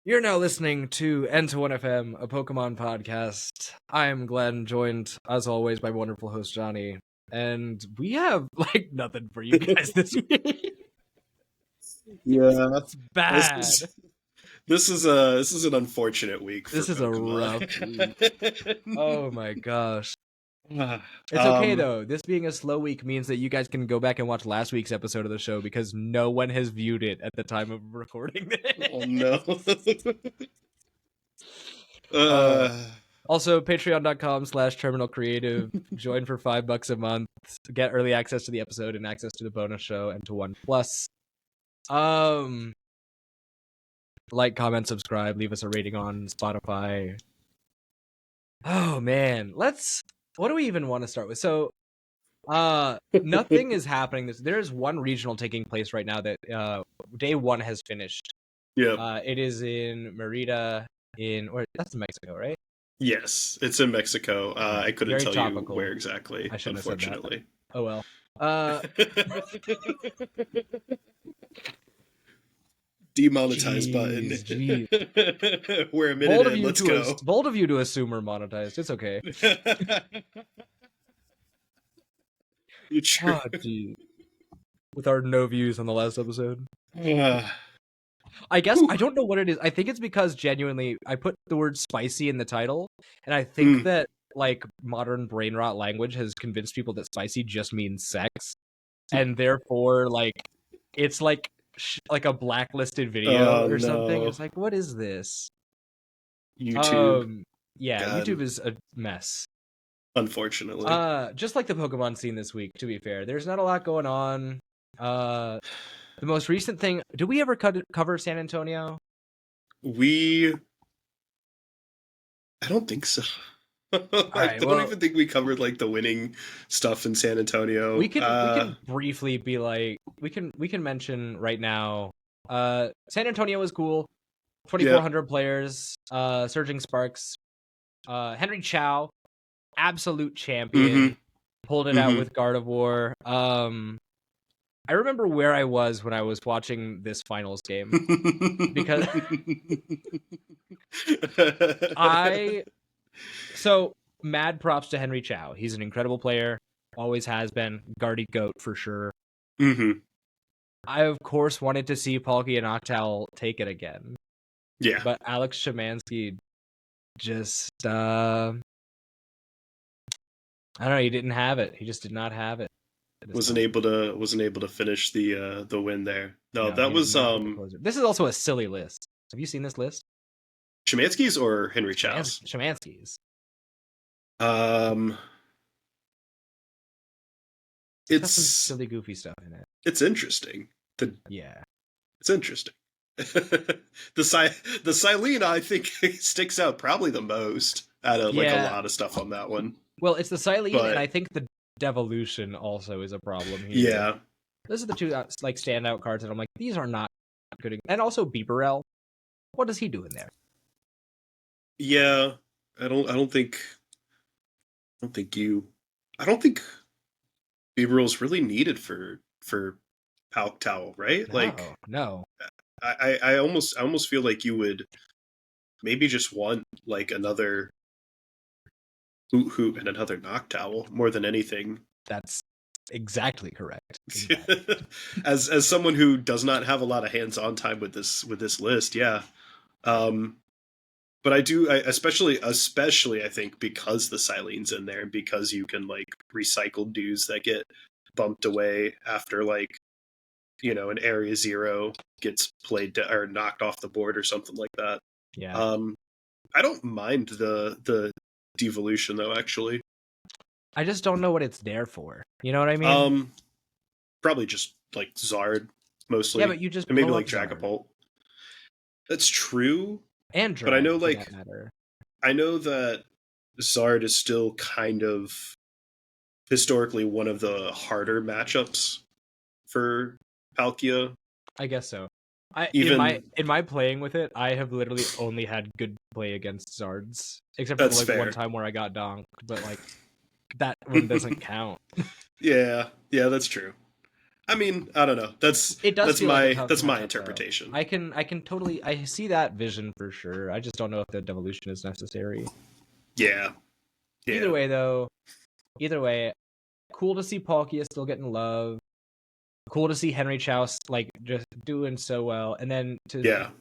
You're now listening to N21FM, a Pokemon podcast. I am Glenn, joined as always by wonderful host Johnny, and we have nothing for you guys this week. Yeah, It's bad. This is an unfortunate week. This is Pokemon. a rough week. Oh my gosh. It's okay though. This being a slow week means that you guys can go back and watch last week's episode of the show because no one has viewed it at the time of recording this. Oh no. Also, patreon.com/terminal creative. Join for $5 a month. Get early access to the episode and access to the bonus show and to One Plus. Like, comment, subscribe, leave us a rating on Spotify. Oh man, what do we even want to start with? So, nothing is happening. There's one regional taking place right now that day one has finished. Yeah. It is in Merida that's in Mexico, right? Yes, it's in Mexico. I couldn't Very tell topical. you where exactly. I shouldn't have said that. Unfortunately. Oh well. Demonetize Jeez. button. We're a minute in. Let's go. Bold of you to assume we're monetized. It's okay. You true. Oh, with our no views on the last episode. I guess I don't know what it is. I think it's because genuinely I put the word spicy in the title, and I think that modern brain rot language has convinced people that spicy just means sex, and therefore it's like a blacklisted video or something. It's like, what is this? YouTube. Yeah, God. YouTube is a mess. Unfortunately. Just like the Pokemon scene this week, to be fair. There's not a lot going on. The most recent thing, did we ever cover San Antonio? I don't think so. I don't even think we covered the winning stuff in San Antonio. We can briefly be we can mention right now. San Antonio was cool. 2,400 players. Surging Sparks. Henry Chow, absolute champion, pulled it out with Gardevoir. I remember where I was when I was watching this finals game because so mad props to Henry Chow. He's an incredible player, always has been. Guardy Goat for sure. I of course wanted to see Palkia and Octal take it again. Yeah, but Alex Szymanski just I don't know. He didn't have it. He just did not have it. Wasn't able to finish the win there. No, that was This is also a silly list. Have you seen this list? Szymanski's or Henry Chow's? Szymanski's. It's some silly, goofy stuff in it. It's interesting. It's interesting. the Silene, I think, sticks out probably the most out of a lot of stuff on that one. Well, it's the Silene, and I think the Devolution also is a problem here. Yeah, those are the two standout cards, and I'm like, these are not good. And also Beeperel, what does he do in there? Yeah, I don't think Beeperel's really needed for Palk Towel, right? No. I almost feel like you would maybe just want another Hoot and another Noctowl more than anything. That's exactly correct. As someone who does not have a lot of hands-on time with this list, yeah. But I especially I think because the Silene's in there and because you can recycle dudes that get bumped away after an area 0 gets played or knocked off the board or something like that. Yeah. I don't mind the devolution though, actually. I just don't know what it's there for. You know what I mean? Probably just Zard mostly. Yeah, but you just and maybe Dragapult. That's true. And but I know that matter. I know that Zard is still kind of historically one of the harder matchups for Palkia. I guess so. In my playing with it, I have literally only had good play against Zards, except for one time where I got donked, but that one doesn't count. Yeah, that's true. I mean, I don't know. It does feel like a that's my matchup, interpretation. though. I can totally I see that vision for sure. I just don't know if the devolution is necessary. Yeah. Either way, though, cool to see Palkia still getting love. Cool to see Henry Chow like just doing so well, and then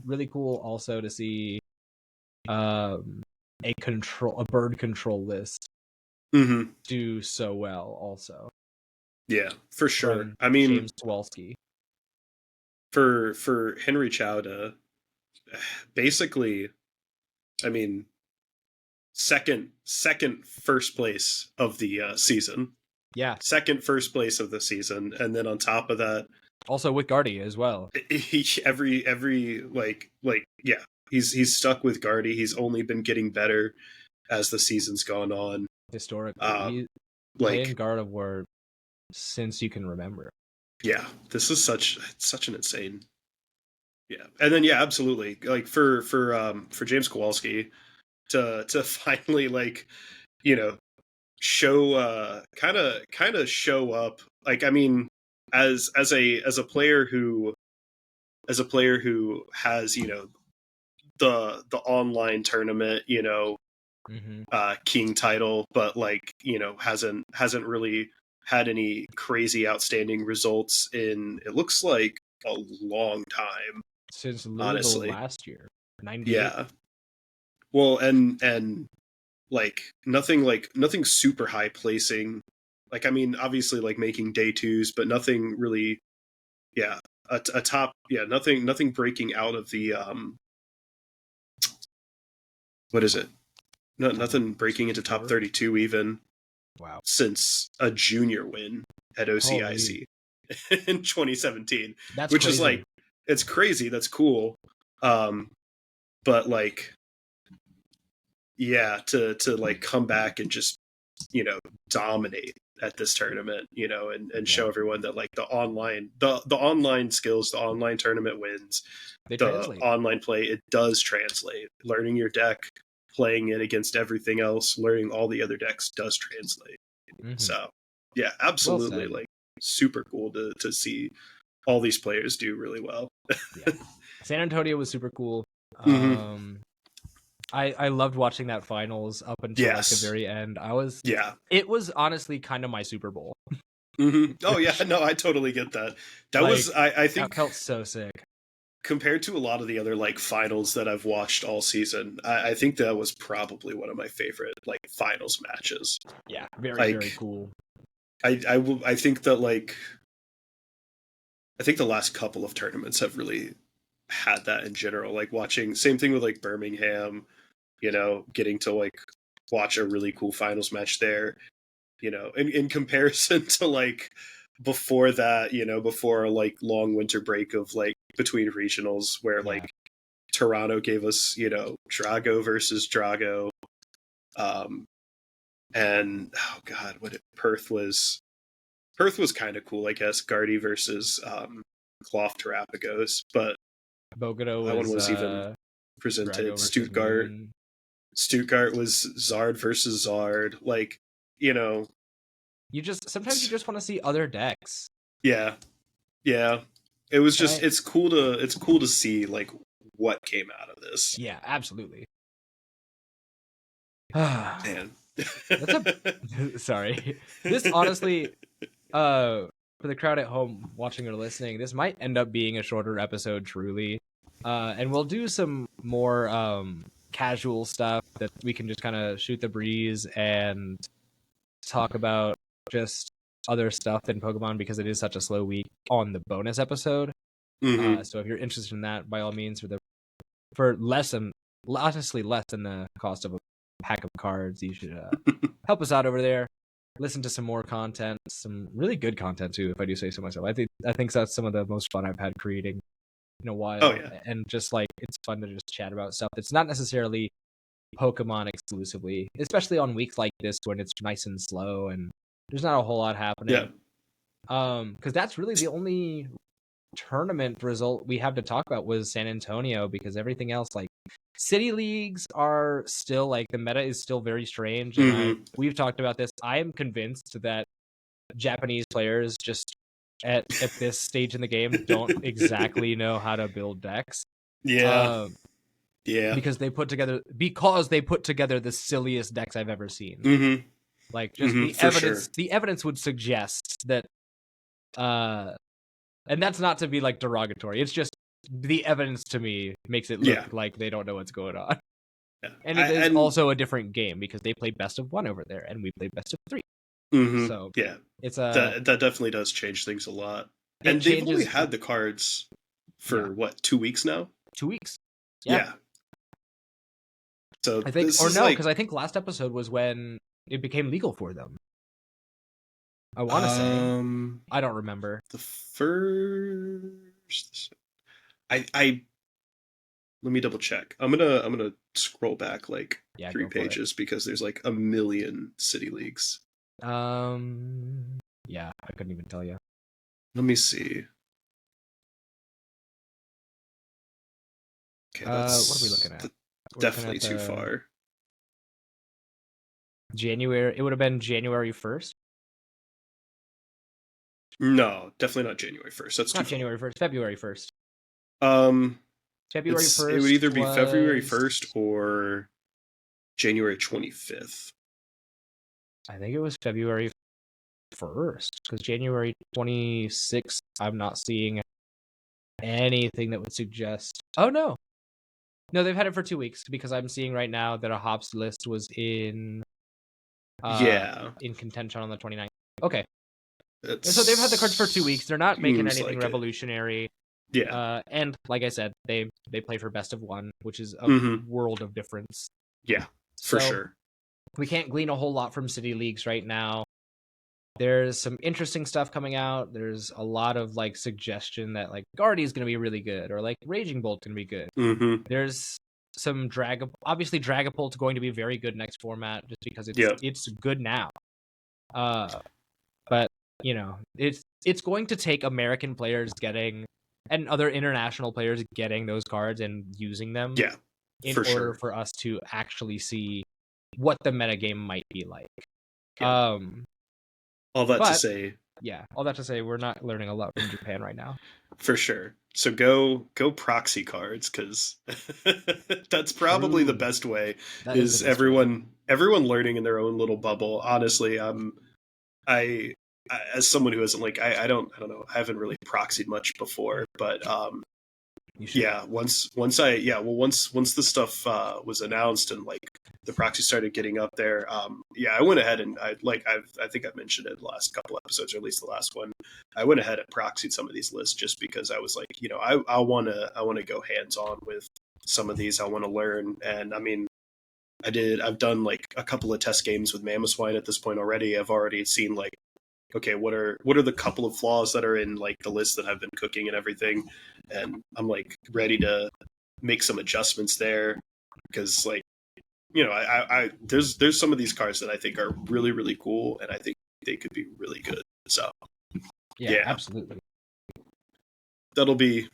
really cool also to see a bird control list do so well also. Yeah, for sure. From I mean, James Kowalski. For Henry Chow to basically, I mean, second first place of the season. Yeah. Second first place of the season, and then on top of that, also with Guardy as well. Every like yeah, he's stuck with Guardy. He's only been getting better as the season's gone on. Historically, he's playing God of War since you can remember. Yeah, this is such an insane. Yeah, and then yeah, absolutely. Like for James Kowalski to finally like, you know, show kind of show up. Like, I mean, as a player who has, you know, the online tournament, you know, king title, but like, you know, hasn't really had any crazy outstanding results in, it looks like, a long time, since Louisville honestly. last year, 98. Yeah. Well, and like nothing super high placing. Like, I mean, obviously like making day twos, but nothing really, yeah, a top, yeah, nothing breaking out of the what is it? No, nothing breaking into top 32 even. Wow. Since a junior win at OCIC in 2017. That's which crazy. Is like, it's crazy. That's cool. But like, yeah, to like come back and just, you know, dominate at this tournament, you know, and show everyone that like the online skills, the online tournament wins, online play, it does translate. Learning your deck, playing it against everything else, learning all the other decks does translate. So yeah, absolutely, like super cool to see all these players do really well. Yeah. San Antonio was super cool. I loved watching that finals up until like the very end. It was honestly kind of my Super Bowl. Oh yeah, no, I totally get that. That like, was I think that felt so sick. Compared to a lot of the other like finals that I've watched all season, I think that was probably one of my favorite like finals matches. Yeah, very cool. I think that like, I think the last couple of tournaments have really had that in general. Like watching, same thing with like Birmingham, you know, getting to like watch a really cool finals match there, you know, in comparison to like before that, you know, before a like long winter break of like between regionals where like Toronto gave us, you know, Drago versus Drago. And oh god, Perth was kind of cool, I guess. Guardy versus Cloth Terrapagos, but Bogota that one was even presented. Stuttgart was Zard versus Zard. Like, you know, sometimes you just want to see other decks. Yeah. It was just it's cool to see like what came out of this. Yeah, absolutely. Man. Sorry. This honestly, for the crowd at home watching or listening, this might end up being a shorter episode, truly. And we'll do some more casual stuff that we can just kind of shoot the breeze and talk about just other stuff in Pokemon, because it is such a slow week on the bonus episode. So if you're interested in that, by all means, for less than the cost of a pack of cards, you should help us out over there. Listen to some more content, some really good content too, if I do say so myself. I think that's some of the most fun I've had creating in a while. And just like, it's fun to just chat about stuff that's not necessarily Pokemon exclusively, especially on weeks like this when it's nice and slow and there's not a whole lot happening. Because that's really the only tournament result we have to talk about was San Antonio, because everything else, like city leagues, are still like, the meta is still very strange, and we've talked about this. I am convinced that Japanese players just at this stage in the game don't exactly know how to build decks. Yeah. Because they put together the silliest decks I've ever seen. Mm-hmm. Like just the evidence would suggest that and that's not to be like derogatory. It's just the evidence to me makes it look like they don't know what's going on. Yeah. And it is also a different game because they play best of 1 over there and we play best of 3. Mm-hmm. So yeah, it's that definitely does change things a lot. And they've only had the cards for what, 2 weeks now? 2 weeks. Yeah. So I think, because I think last episode was when it became legal for them. I want to say. I don't remember. The first. I let me double check. I'm gonna scroll back like 3 pages because there's like a million city leagues. Yeah, I couldn't even tell you. Let me see. Okay, what are we looking at? Definitely too far. January. It would have been January 1st. No, definitely not January 1st. That's not January 1st. February 1st. February 1st. It would either be February 1st or January 25th. I think it was February 1st because January 26th, I'm not seeing anything that would suggest. Oh no, they've had it for 2 weeks because I'm seeing right now that a hops list was in contention on the 29th. Okay. So they've had the cards for 2 weeks. They're not making anything revolutionary. Yeah. And like I said, they play for best of 1, which is a world of difference. Yeah, for sure. We can't glean a whole lot from city leagues right now. There's some interesting stuff coming out. There's a lot of like suggestion that like Guardy is going to be really good or like Raging Bolt's going to be good. Mm-hmm. There's some obviously Dragapult's going to be very good next format just because it's good now. But you know, it's going to take American players getting and other international players getting those cards and using them in order for us to actually see what the metagame might be like. All that to say, we're not learning a lot from Japan right now. For sure. So go proxy cards because that's probably the best way. Is everyone learning in their own little bubble? Honestly, I as someone who hasn't like I don't know, I haven't really proxied much before, but once the stuff was announced and like the proxy started getting up there, I went ahead and I think I mentioned it the last couple episodes, or at least the last one. I went ahead and proxied some of these lists just because I was like, I want to go hands on with some of these. I want to learn, and I mean, I've done like a couple of test games with Mamoswine at this point already. I've already seen like, okay, what are the couple of flaws that are in like the list that I've been cooking and everything, and I'm like ready to make some adjustments there because like, I there's some of these cards that I think are really, really cool, and I think they could be really good. So yeah, absolutely. That'll be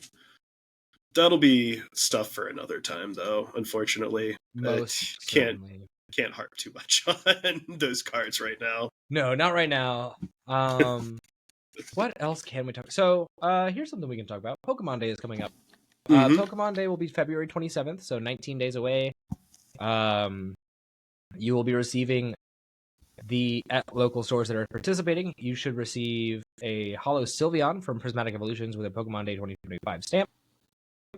stuff for another time, though. Unfortunately, can't harp too much on those cards right now. No, not right now. What else can we talk? So, here's something we can talk about. Pokemon Day is coming up. Pokemon Day will be February 27th, so 19 days away. You will be receiving at local stores that are participating. You should receive a Holo Sylveon from Prismatic Evolutions with a Pokemon Day 2025 stamp.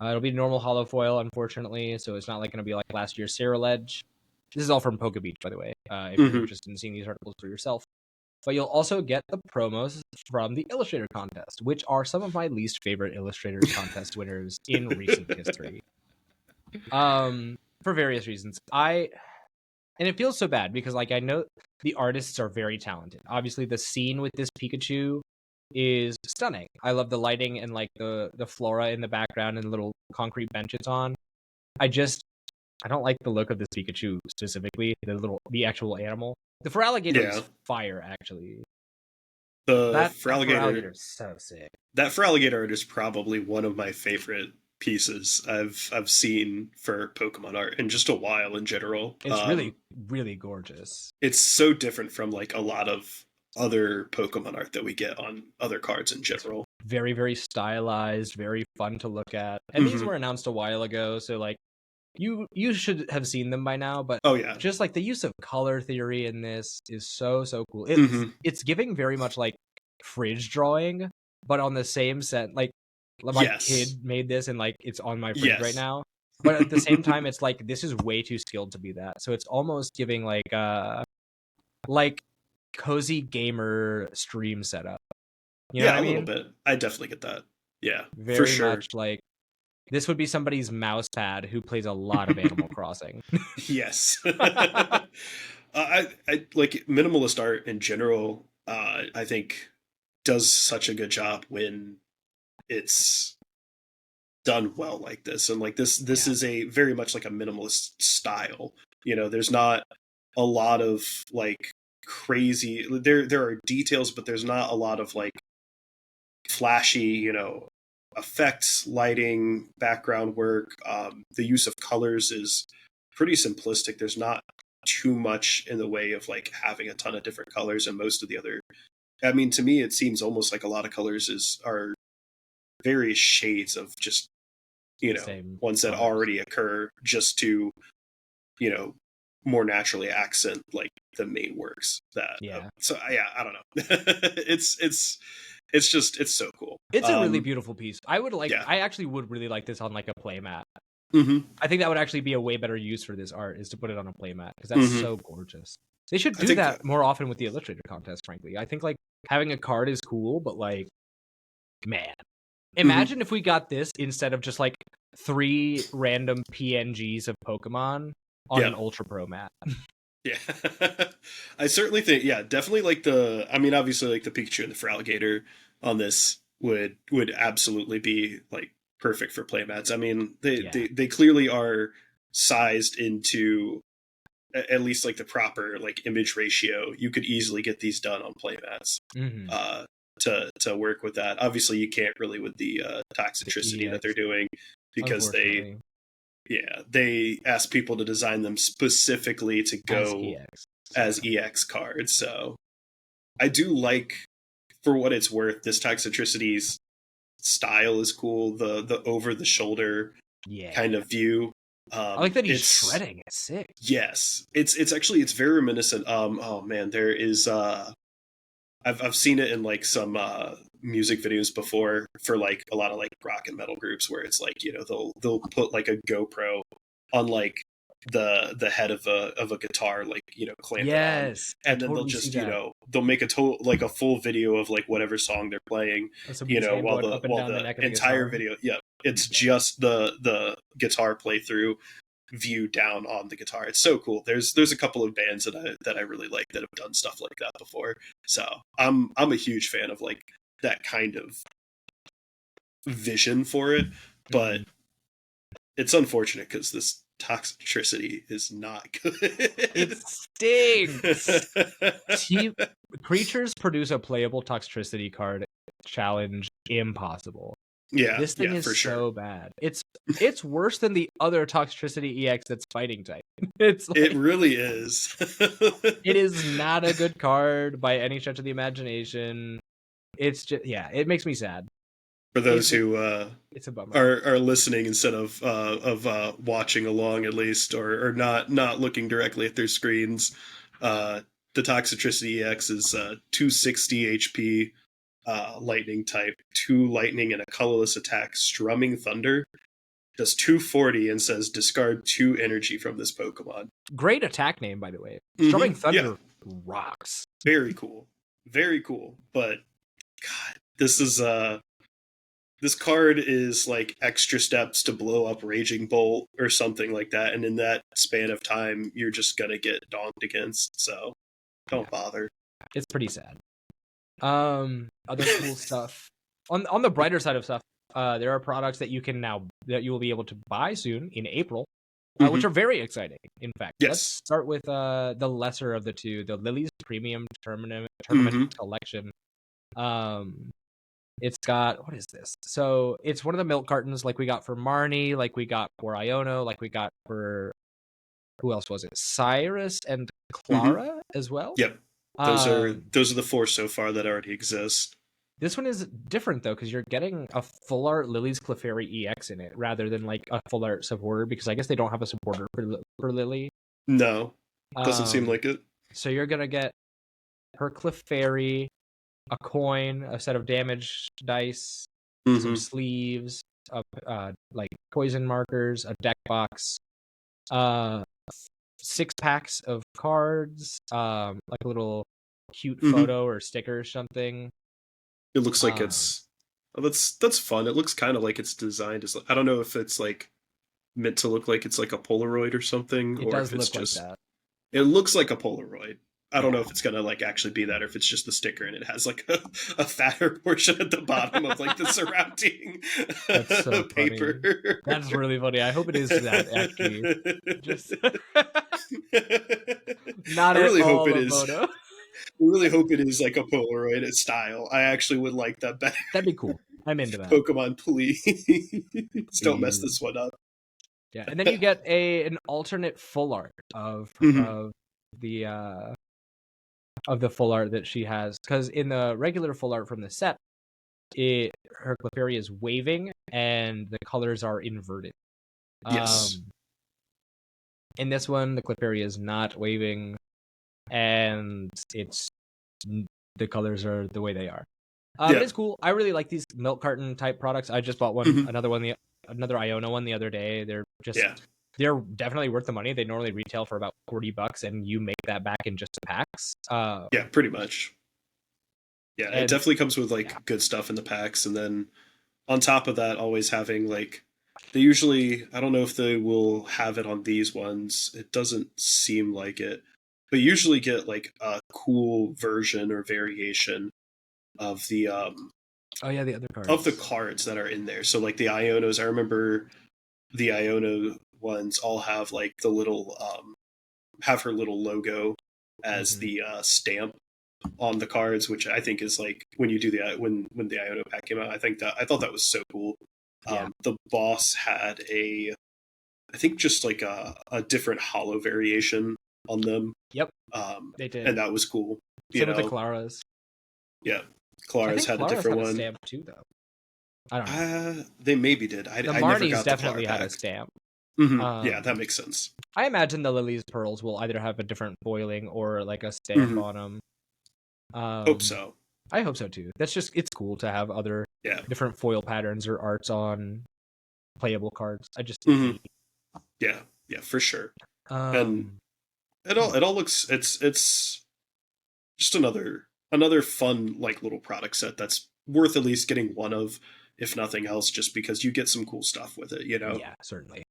It'll be normal holo foil, unfortunately, so it's not like going to be like last year's Ceruledge. This is all from Poke Beach, by the way, if you're interested in seeing these articles for yourself. But you'll also get the promos from the Illustrator Contest, which are some of my least favorite Illustrator Contest winners in recent history. For various reasons. And it feels so bad because like I know the artists are very talented. Obviously, the scene with this Pikachu is stunning. I love the lighting and like the flora in the background and the little concrete bench it's on. I don't like the look of this Pikachu specifically, the actual animal. The Feraligatr is fire, actually. That Feraligatr is so sick. That Feraligatr art is probably one of my favorite pieces I've seen for Pokemon art in just a while in general. It's really, really gorgeous. It's so different from like a lot of other Pokemon art that we get on other cards in general. Very, very stylized, very fun to look at. And these were announced a while ago, so like you should have seen them by now, but oh yeah, just like the use of color theory in this is so cool. It's giving very much like fridge drawing, but on the same set, like my kid made this and like it's on my fridge right now. But at the same time, it's like this is way too skilled to be that. So it's almost giving like cozy gamer stream setup. You know what I mean? A little bit. I definitely get that. Yeah, very for sure. much like this would be somebody's mouse pad who plays a lot of Animal Crossing. Yes. I like minimalist art in general. I think does such a good job when it's done well like this, and like this is a very much like a minimalist style. You know, there's not a lot of like crazy. There are details, but there's not a lot of like flashy, you know, effects, lighting, background work. The use of colors is pretty simplistic. There's not too much in the way of like having a ton of different colors, and most of the other, I mean, to me it seems almost like a lot of colors are various shades of just, you know, ones that already occur just to, you know, more naturally accent like the main works that so yeah, I don't know. It's just, it's so cool. It's a really beautiful piece. I actually would really like this on like a playmat. I think that would actually be a way better use for this art, is to put it on a playmat, because that's so gorgeous. They should do that more often with the Illustrator contest, frankly. I think like having a card is cool, but like, man, imagine if we got this instead of just like 3 random PNGs of Pokemon on an Ultra Pro mat. Yeah. I certainly think, definitely like I mean, obviously like the Pikachu and the Feraligatr on this would absolutely be like perfect for playmats. I mean, they clearly are sized into at least like the proper like image ratio. You could easily get these done on playmats to work with that. Obviously you can't really with the toxicity that they're doing, because they ask people to design them specifically to go as EX cards. So I do like, for what it's worth, this Toxicity's style is cool. The over the shoulder kind of view. I like that he's shredding. It's sick. Yes, it's actually, it's very reminiscent. Oh man, there is I've seen it in like some music videos before for like a lot of like rock and metal groups, where it's like, you know, they'll put like a GoPro on like the head of a guitar, like, you know, clamp it on, and then they'll just, you know, they'll make a full video of like whatever song they're playing, you know, while the entire video, it's just the guitar playthrough view down on the guitar. It's so cool. There's a couple of bands that I really like that have done stuff like that before. So I'm a huge fan of like that kind of vision for it, but it's unfortunate because this Toxicity is not good. It stinks. Creatures produce a playable Toxicity card challenge impossible. Yeah, this thing is so bad. It's worse than the other Toxicity EX that's fighting type. It really is. It is not a good card by any stretch of the imagination. It's just, it makes me sad. For those who it's a bummer. Are listening instead of watching along, at least, or not looking directly at their screens, the Toxicity EX is 260 HP, lightning type, 2 lightning and a colorless attack, Strumming Thunder. Does 240 and says discard 2 energy from this Pokemon. Great attack name, by the way. Strumming Thunder rocks. Very cool. Very cool. But God, this card is like extra steps to blow up Raging Bolt or something like that, and in that span of time, you're just gonna get donked against. So don't bother. It's pretty sad. Other cool stuff on the brighter side of stuff. There are products that you will be able to buy soon in April, which are very exciting. In fact, let's start with the lesser of the two, the Lily's Premium Tournament Collection. It's got, what is this? So it's one of the milk cartons like we got for Marnie, like we got for Iono, like we got for, who else was it? Cyrus and Clara as well? Yep. Those are the 4 so far that already exist. This one is different though, because you're getting a full art Lily's Clefairy EX in it rather than like a full art supporter, because I guess they don't have a supporter for Lily. No, doesn't seem like it. So you're gonna get her Clefairy, a coin, a set of damage dice, some sleeves, like poison markers, a deck box, 6 packs of cards, like a little cute photo or sticker or something. It looks like it's that's fun. It looks kind of like it's designed as, I don't know if it's like meant to look like it's like a Polaroid or something, it or does if it's look just like that. It looks like a Polaroid. I don't know if it's gonna like actually be that, or if it's just the sticker and it has like a fatter portion at the bottom of like the surrounding so paper. Funny. That's really funny. I hope it is that actually. Just not. I really hope it is. I really hope it is like a Polaroid style. I actually would like that better. That'd be cool. I'm into that. Pokemon, please don't mess this one up. Yeah, and then you get an alternate full art of the full art that she has, because in the regular full art from the set, her Clefairy is waving and the colors are inverted. Yes. In this one, the Clefairy is not waving, and the colors are the way they are. But it's cool. I really like these milk carton type products. I just bought one, another Iona one the other day. They're just they're definitely worth the money. They normally retail for about $40, and you make that back in just the packs. Yeah, pretty much. Yeah, it definitely comes with like good stuff in the packs, and then on top of that, always having like, they usually, I don't know if they will have it on these ones. It doesn't seem like it, but usually get like a cool version or variation of the the other cards, of the cards that are in there. So like the Ionos, I remember the Iona ones all have like the little have her little logo as the stamp on the cards, which I think is like, when you do when the Iona pack came out, I thought that was so cool. The boss had I think just like a different hollow variation on them. Yep. They did, and that was cool. Some of the Claras. Yeah, Clara's had a different one. Stamp too, though. I don't know. They maybe did. The Marnies definitely had a stamp. Yeah, that makes sense. I imagine the Lily's Pearls will either have a different foiling or like a stamp on them. Hope so. I hope so too. It's cool to have other different foil patterns or arts on playable cards. Yeah, for sure. And it all looks, it's just another fun like little product set that's worth at least getting one of, if nothing else, just because you get some cool stuff with it, you know? Yeah, certainly.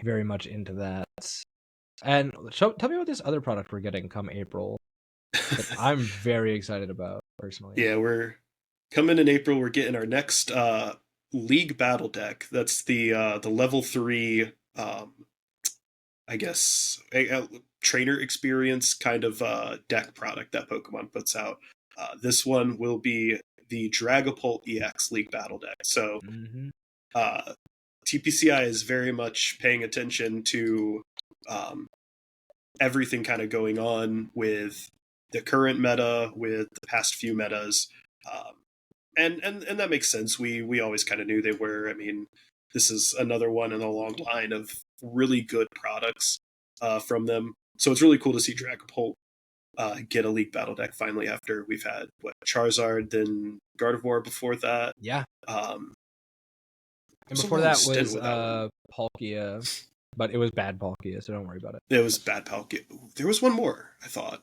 Very much into that. And tell me about this other product we're getting come April that I'm very excited about, personally. Yeah, we're coming in April. We're getting our next League Battle deck. That's the level 3, I guess, a trainer experience kind of deck product that Pokemon puts out. This one will be the Dragapult EX League Battle deck. So TPCI is very much paying attention to everything kind of going on with the current meta, with the past few metas. And that makes sense. We always kind of knew they were. I mean, this is another one in a long line of really good products from them. So it's really cool to see Dragapult get a League Battle deck finally, after we've had Charizard, then Gardevoir before that. Yeah. And before that was Palkia, but it was bad Palkia, so don't worry about it. It was bad Palkia. There was one more, I thought.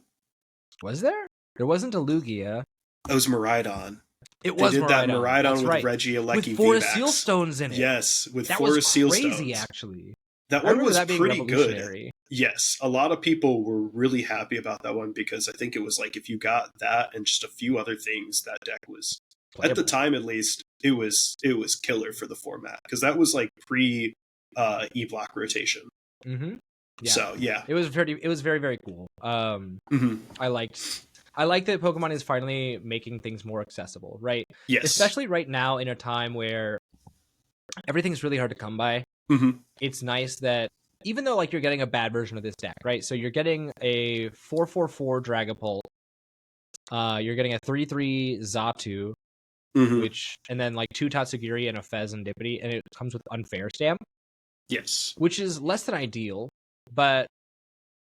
Was there? There wasn't a Lugia. It was Miraidon. It was Miraidon. That Miraidon with Regieleki with 4 Seal Stones in it. Yes, with 4 Seal Stones. That was crazy, actually. That one was pretty good. Yes, a lot of people were really happy about that one, because I think it was like, if you got that and just a few other things, that deck was, at the time at least, it was killer for the format, because that was like pre E-block rotation. Yeah. So yeah, it was very, very cool. I like that Pokemon is finally making things more accessible, right? Yes. Especially right now, in a time where everything's really hard to come by. It's nice that even though like you're getting a bad version of this deck, right? So you're getting a 4/4/4 Dragapult. You're getting a 3/3 Xatu, which, and then like 2 Tatsugiri and a Fezandipity, and it comes with Unfair Stamp. Yes. Which is less than ideal, but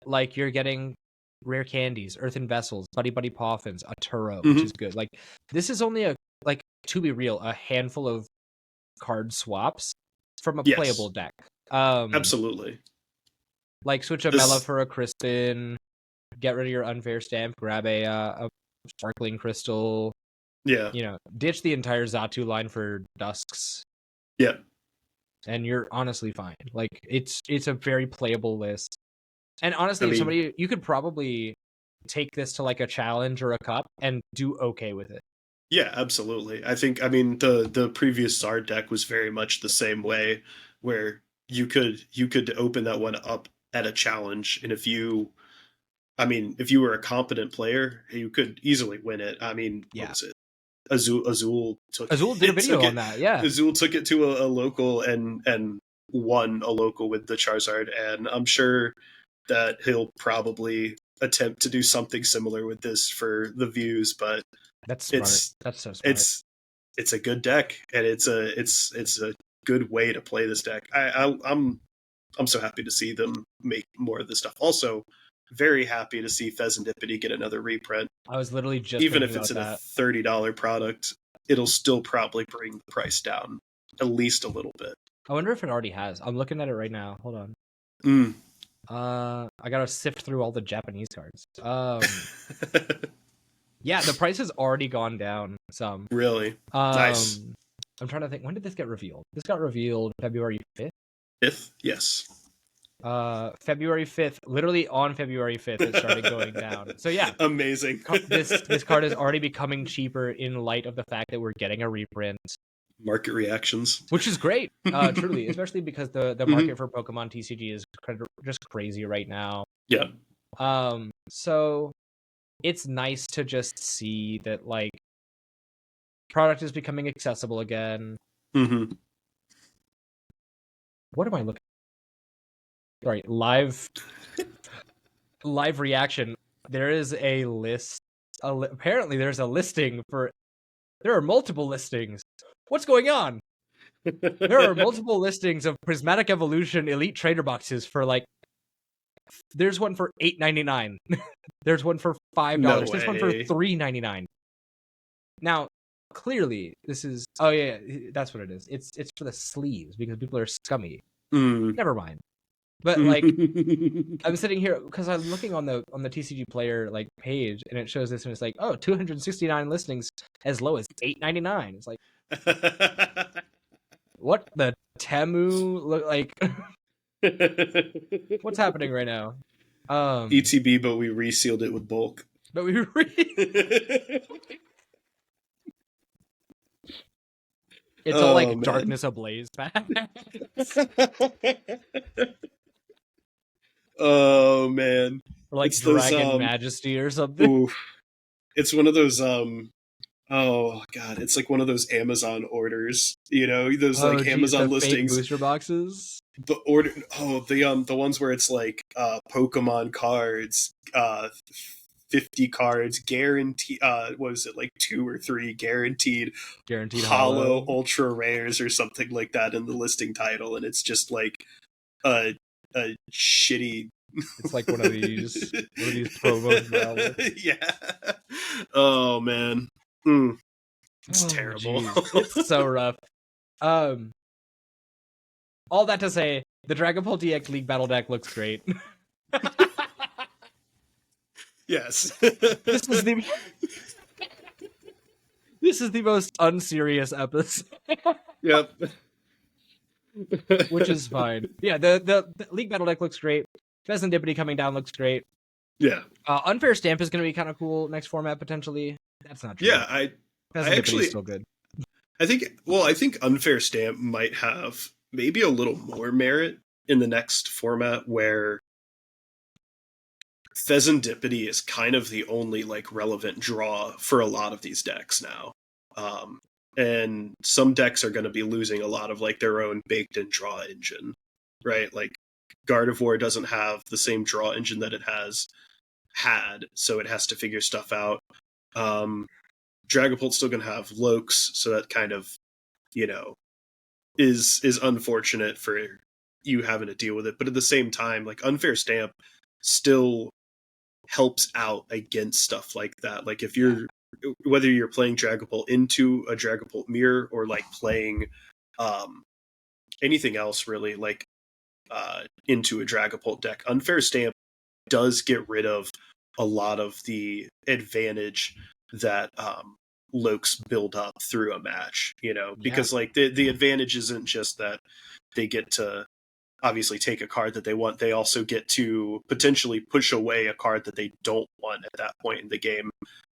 like you're getting rare candies, earthen vessels, buddy poffins, a Turo, which is good. Like this is only to be real, a handful of card swaps from a playable deck. Absolutely. Like switch a Mela for a Crispin, get rid of your Unfair Stamp, grab a Sparkling Crystal. Yeah. You know, ditch the entire Xatu line for Dusks. Yeah. And you're honestly fine. Like it's a very playable list. And honestly, if somebody, you could probably take this to like a challenge or a cup and do okay with it. Yeah, absolutely. I mean the previous Zard deck was very much the same way, where you could open that one up at a challenge, and if you were a competent player, you could easily win it. I mean, what was it? Azul did a video on that. Yeah, Azul took it to a local and won a local with the Charizard, and I'm sure that he'll probably attempt to do something similar with this for the views. But that's smart. That's so smart. It's a good deck, and it's a good way to play this deck. I'm so happy to see them make more of this stuff. Also, very happy to see Fezandipity get another reprint. I was literally just even if it's in a $30 product, it'll still probably bring the price down at least a little bit. I wonder if it already has. I'm looking at it right now. Hold on. I gotta sift through all the Japanese cards. Yeah, the price has already gone down some. Really? Nice. I'm trying to think. When did this get revealed? This got revealed February 5th? 5th? Yes. February 5th, literally on February 5th, it started going down. So yeah, amazing. This card is already becoming cheaper in light of the fact that we're getting a reprint. Market reactions, which is great, truly, especially because the market for Pokemon TCG is just crazy right now. Yeah. So it's nice to just see that like product is becoming accessible again. What am I looking? Sorry, live reaction. There is a list. Apparently, there's a listing for. There are multiple listings. What's going on? There are multiple listings of Prismatic Evolution Elite Trader boxes for like. There's one for $8.99. There's one for $5. No There's one for $3.99. Now, clearly, this is. Oh yeah, that's what it is. It's for the sleeves because people are scummy. Never mind. But like, I'm sitting here because I'm looking on the TCG Player like page, and it shows this, and it's like, oh, 269 listings as low as $8.99. It's like, what the Temu look like? What's happening right now? ETB, but we resealed it with bulk. But we it's all like Darkness Ablaze back. Oh man, or like it's Dragon those, Majesty or something. Oof. It's one of those oh god, it's like one of those Amazon orders, you know, those like Amazon listings, fake booster boxes. The ones where it's like Pokemon cards, 50 cards guaranteed. What was it, like 2 or 3 guaranteed hollow ultra rares or something like that in the listing title, and it's just like a shitty. It's like one of these promos. Yeah. Oh man. It's terrible. It's so rough. All that to say, the Dragapult DX League Battle deck looks great. Yes. This is the most unserious episode. Yep. Which is fine. Yeah, the League Battle deck looks great. Fezandipity coming down looks great. Yeah. Unfair Stamp is going to be kind of cool next format potentially. That's not true. Yeah, I actually still good. I think Unfair Stamp might have maybe a little more merit in the next format, where Fezandipity is kind of the only like relevant draw for a lot of these decks now. And some decks are going to be losing a lot of like their own baked in draw engine, right? Like Gardevoir doesn't have the same draw engine that it has had, so it has to figure stuff out. Dragapult's still going to have Lokes, so that kind of, is unfortunate for you having to deal with it. But at the same time, like, Unfair Stamp still helps out against stuff like that. Like, if you're, whether you're playing Dragapult into a Dragapult mirror or like playing anything else really, like into a Dragapult deck, Unfair Stamp does get rid of a lot of the advantage that Lokes build up through a match, because like the advantage isn't just that they get to obviously take a card that they want, they also get to potentially push away a card that they don't want at that point in the game,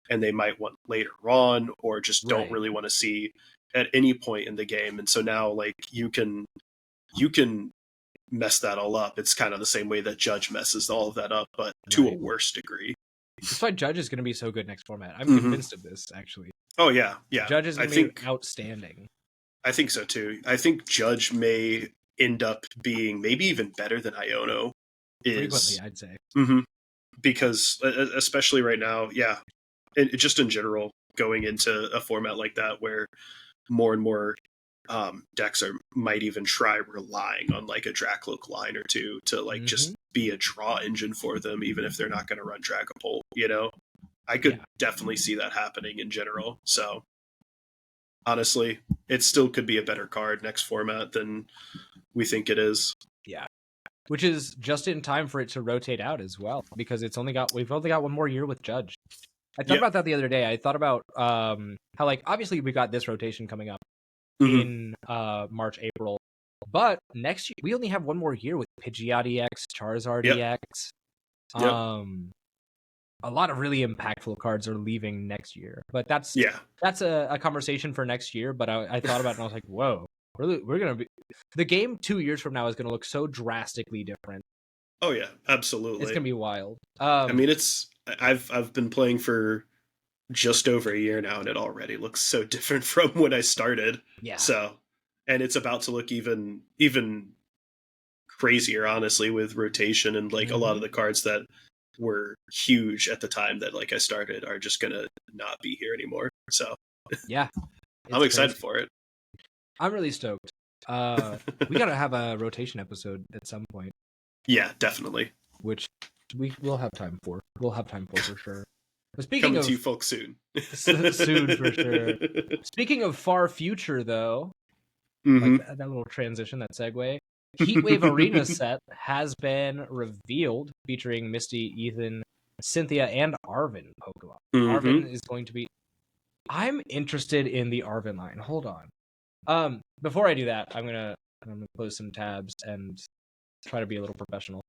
and they might want later on, or just don't really want to see at any point in the game. And so now, like, you can mess that all up. It's kind of the same way that Judge messes all of that up, but to a worse degree. That's why Judge is going to be so good next format. I'm convinced of this, actually. Oh, yeah. Judge is going to be outstanding. I think so, too. I think Judge may end up being maybe even better than Iono is. Frequently, I'd say. Because, especially right now, and just in general, going into a format like that where more and more decks might even try relying on like a Dracloak line or two to like just be a draw engine for them, even if they're not going to run Dragapult. I could definitely see that happening in general. So honestly, it still could be a better card next format than we think it is. Yeah, which is just in time for it to rotate out as well, because we've only got one more year with Judge. I thought about that the other day. I thought about how, like, obviously we got this rotation coming up in March, April, but next year we only have one more year with Pidgeot EX, Charizard EX. A lot of really impactful cards are leaving next year, but that's a conversation for next year. But I thought about it and I was like, whoa, we're gonna be, the game 2 years from now is gonna look so drastically different. Oh yeah, absolutely. It's gonna be wild. I mean, I've been playing for just over a year now, and it already looks so different from when I started. Yeah. So, and it's about to look even crazier, honestly, with rotation and like a lot of the cards that were huge at the time that like I started are just gonna not be here anymore. So yeah, I'm excited for it. I'm really stoked. We gotta have a rotation episode at some point. Yeah, definitely. Which we'll have time for. We'll have time for sure. But speaking of, to you folks soon. Soon for sure. Speaking of far future, though, like that little transition, that segue, Heatwave Arena set has been revealed, featuring Misty, Ethan, Cynthia, and Arven Pokemon. Arven is going to be... I'm interested in the Arven line. Hold on. Before I do that, I'm gonna close some tabs and try to be a little professional.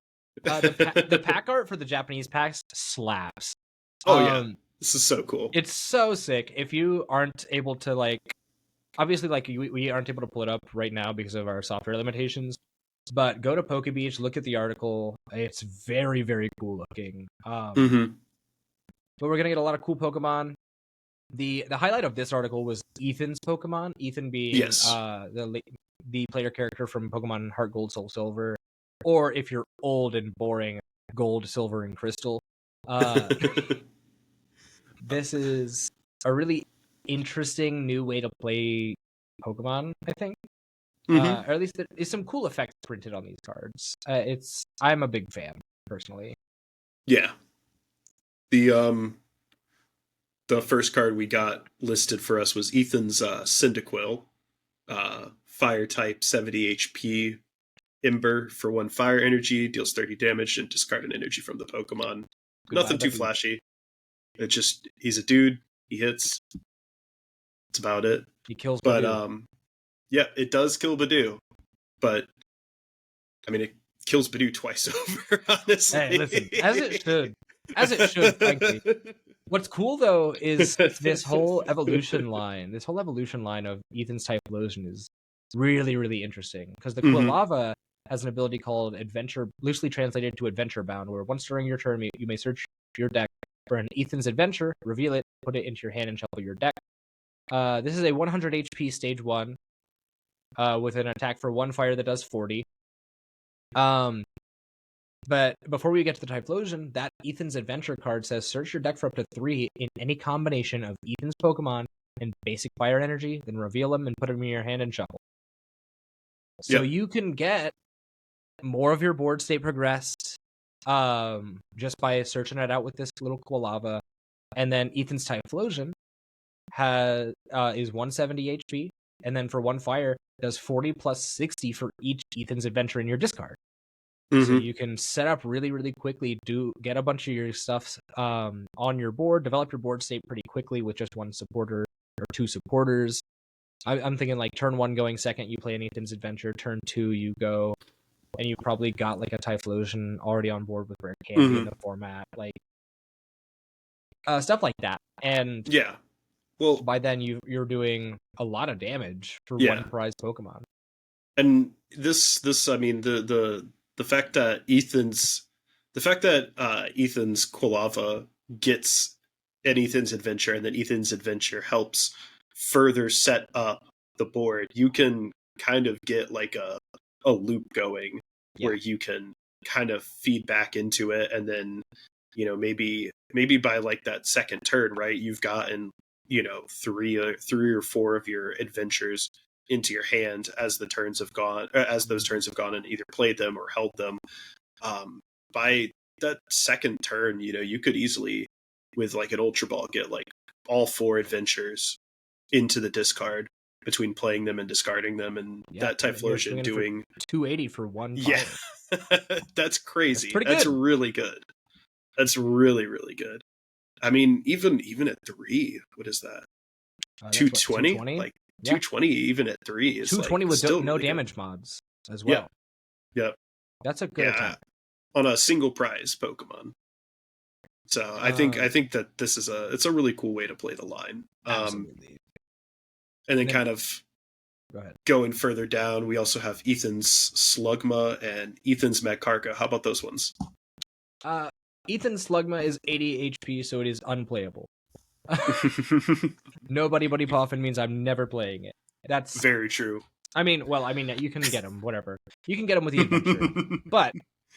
The pack art for the Japanese packs slaps. Oh yeah, this is so cool. It's so sick. If you aren't able to, like, obviously, like, we aren't able to pull it up right now because of our software limitations, but go to PokeBeach, look at the article. It's very, very cool looking. But we're gonna get a lot of cool Pokemon. The highlight of this article was Ethan's Pokemon. Ethan being the player character from Pokemon Heart Gold, Soul Silver, or if you're old and boring, Gold, Silver, and Crystal. This is a really interesting new way to play Pokemon, I think. Or at least there's some cool effects printed on these cards. I'm a big fan, personally. Yeah. The first card we got listed for us was Ethan's Cyndaquil, fire type, 70 HP, Ember for 1 fire energy, deals 30 damage, and discard an energy from the Pokemon. Nothing too flashy. It's just, he's a dude, he hits. That's about it. He kills Badoo. But yeah, it does kill Badoo. But I mean, it kills Badoo twice over, honestly. Hey, listen, as it should, frankly. What's cool though is this whole evolution line. This whole evolution line of Ethan's Typhlosion is really, really interesting, because the Quilava has an ability called Adventure, loosely translated to Adventure Bound, where once during your turn you may search your deck for an Ethan's Adventure, reveal it, put it into your hand, and shuffle your deck. This is a 100 HP stage 1 with an attack for 1 fire that does 40. But before we get to the Typhlosion, that Ethan's Adventure card says search your deck for up to 3 in any combination of Ethan's Pokemon and basic fire energy, then reveal them and put them in your hand and shuffle. So you can get more of your board state progressed just by searching it out with this little Quilava. And then Ethan's Typhlosion is 170 HP, and then for 1 fire, does 40 plus 60 for each Ethan's Adventure in your discard. So you can set up really, really quickly, get a bunch of your stuff on your board, develop your board state pretty quickly with just 1 supporter or 2 supporters. I'm thinking like turn 1 going second, you play an Ethan's Adventure. Turn 2, you go, and you probably got like a Typhlosion already on board with Rare Candy in the format, like stuff like that. And well, by then you're doing a lot of damage for 1 prized Pokemon. And this I mean the fact that Ethan's Quilava gets an Ethan's Adventure, and then Ethan's Adventure helps further set up the board, you can kind of get like a loop going where you can kind of feed back into it, and then maybe by like that second turn, right, you've gotten 3 or 4 of your adventures into your hand as those turns have gone and either played them or held them. By that second turn, you could easily, with like an Ultra Ball, get like all 4 adventures into the discard between playing them and discarding them, and that Typhlosion doing 280 for 1 fire. That's crazy. That's really good. That's really, really good. I mean, even at 3, what is that? 220? Like 220 even at 3 is 220 like with still no really damage mods as well. Yep. That's a good attack on a single prize Pokemon. So I think that it's a really cool way to play the line. Absolutely. And then kind of going further down, we also have Ethan's Slugma and Ethan's Magcargo. How about those ones? Ethan's Slugma is 80 HP, so it is unplayable. Nobody Buddy Poffin means I'm never playing it. That's very true. I mean, you can get them, whatever. You can get them with the adventure. But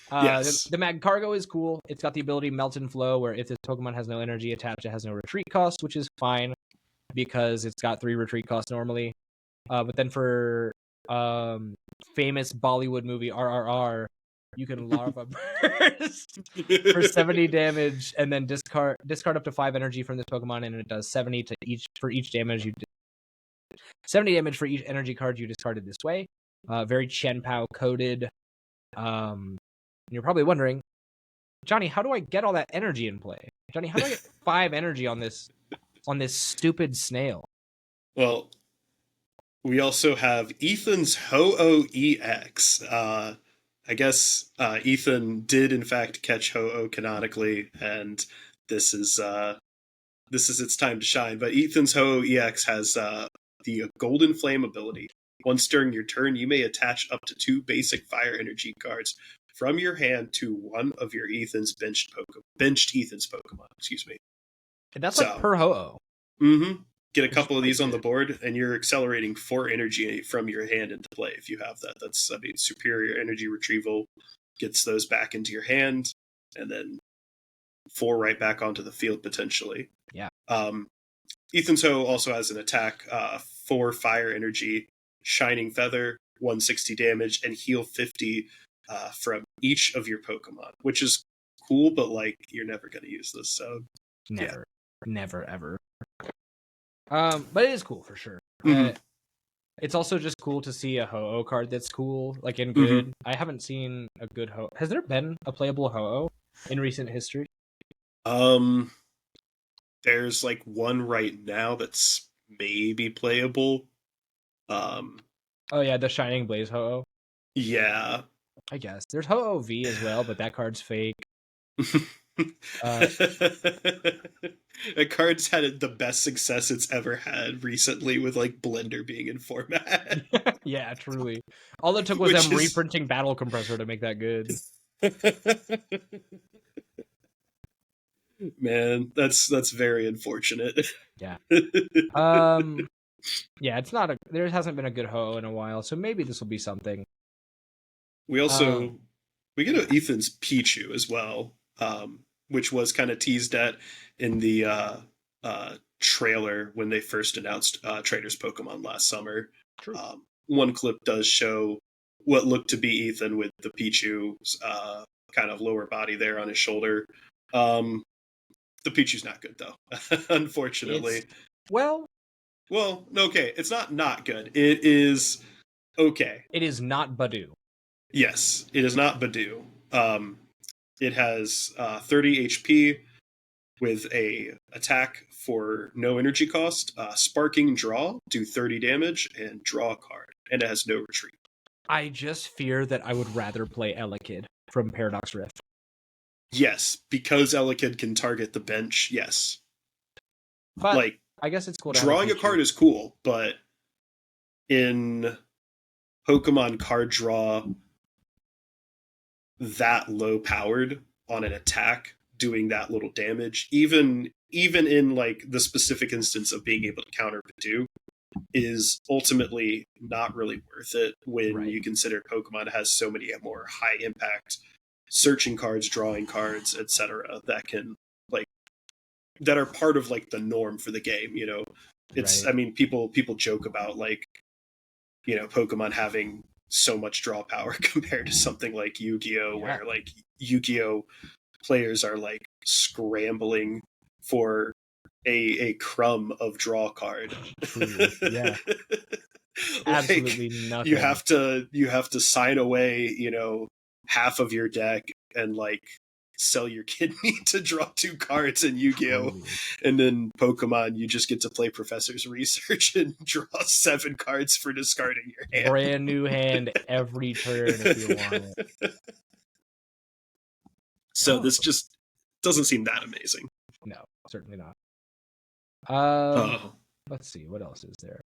the Magcargo is cool. It's got the ability Melt and Flow, where if this Pokemon has no energy attached, it has no retreat cost, which is fine because it's got 3 retreat costs normally. But then for famous Bollywood movie RRR, you can Larva Burst for 70 damage, and then discard up to 5 energy from this Pokemon, and it does 70 for each damage 70 damage for each energy card you discarded this way. Very Chien-Pao coded. You're probably wondering, Johnny, how do I get all that energy in play? Johnny, how do I get 5 energy on this stupid snail? Well, we also have Ethan's Ho-Oh EX. I guess Ethan did in fact catch Ho-Oh canonically, and this is its time to shine. But Ethan's Ho-Oh EX has the Golden Flame ability. Once during your turn, you may attach up to 2 basic fire energy cards from your hand to one of your benched Ethan's Pokemon. Excuse me. And that's like per Ho-Oh. Mm-hmm. Get a couple of these on the board, and you're accelerating 4 energy from your hand into play if you have that. That's, superior energy retrieval gets those back into your hand, and then 4 right back onto the field potentially. Yeah. Ethan's Ho also has an attack, 4 fire energy, Shining Feather, 160 damage, and heal 50 from each of your Pokemon, which is cool, but you're never going to use this, so never ever. But it is cool for sure. It's also just cool to see a Ho-Oh card that's cool, like in good. I haven't seen a good Ho-Oh. Has there been a playable Ho-Oh in recent history? There's one right now that's maybe playable. Oh yeah, the Shining Blaze Ho-Oh. Yeah. I guess. There's Ho-Oh V as well, but that card's fake. That card's had the best success it's ever had recently with Blender being in format. Yeah, truly. All it took was them reprinting Battle Compressor to make that good. Man, that's very unfortunate. Yeah. Yeah, it's not there hasn't been a good Ho-Oh in a while, so maybe this will be something. We also We get Ethan's Pichu as well, which was kind of teased at in the trailer when they first announced Trader's Pokemon last summer. True. One clip does show what looked to be Ethan with the Pichu's kind of lower body there on his shoulder. The Pichu's not good, though, unfortunately. Well, okay, it's not good. It is okay. It is not Badoo. Yes, it is not Badoo. It has 30 HP with a attack for no energy cost, sparking draw, do 30 damage, and draw a card. And it has no retreat. I just fear that I would rather play Elekid from Paradox Rift. Yes, because Elekid can target the bench, yes. But like, I guess it's cool to drawing a card is cool, but in Pokemon card draw that low powered on an attack, doing that little damage, even in like the specific instance of being able to counter Badoo, is ultimately not really worth it when you consider Pokemon has so many more high impact searching cards, drawing cards, etc. that can that are part of like the norm for the game. You know, it's I mean people joke about like, you know, Pokemon having so much draw power compared to something like Yu-Gi-Oh, where like Yu-Gi-Oh players are like scrambling for a crumb of draw card. Yeah. Absolutely nothing. You have to sign away, you know, half of your deck and like sell your kidney to draw 2 cards in Yu-Gi-Oh. And then Pokemon, you just get to play Professor's Research and draw 7 cards for discarding your hand. Brand new hand every turn if you want it. So this just doesn't seem that amazing. No, certainly not. Let's see, what else is there?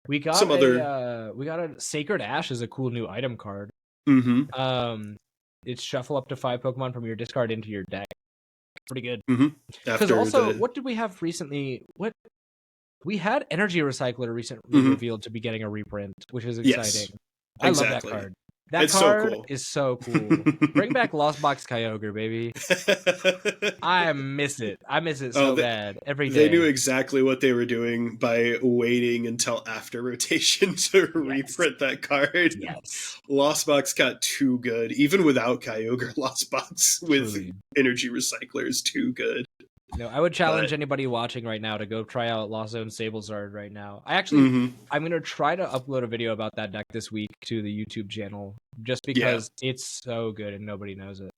We got some other. We got a Sacred Ash is a cool new item card. Mm-hmm. It's shuffle up to 5 Pokemon from your discard into your deck. Pretty good. Because also, what did we have recently? What we had Energy Recycler recently revealed to be getting a reprint, which is exciting. I love that card. That card is so cool. Bring back Lost Box Kyogre, baby. I miss it. I miss it so bad every day. They knew exactly what they were doing by waiting until after rotation to reprint that card. Yes. Lost Box got too good. Even without Kyogre, Lost Box with Energy Recycler is too good. No, I would challenge anybody watching right now to go try out Lost Zone Sablezard right now. I'm going to try to upload a video about that deck this week to the YouTube channel, just because it's so good and nobody knows it.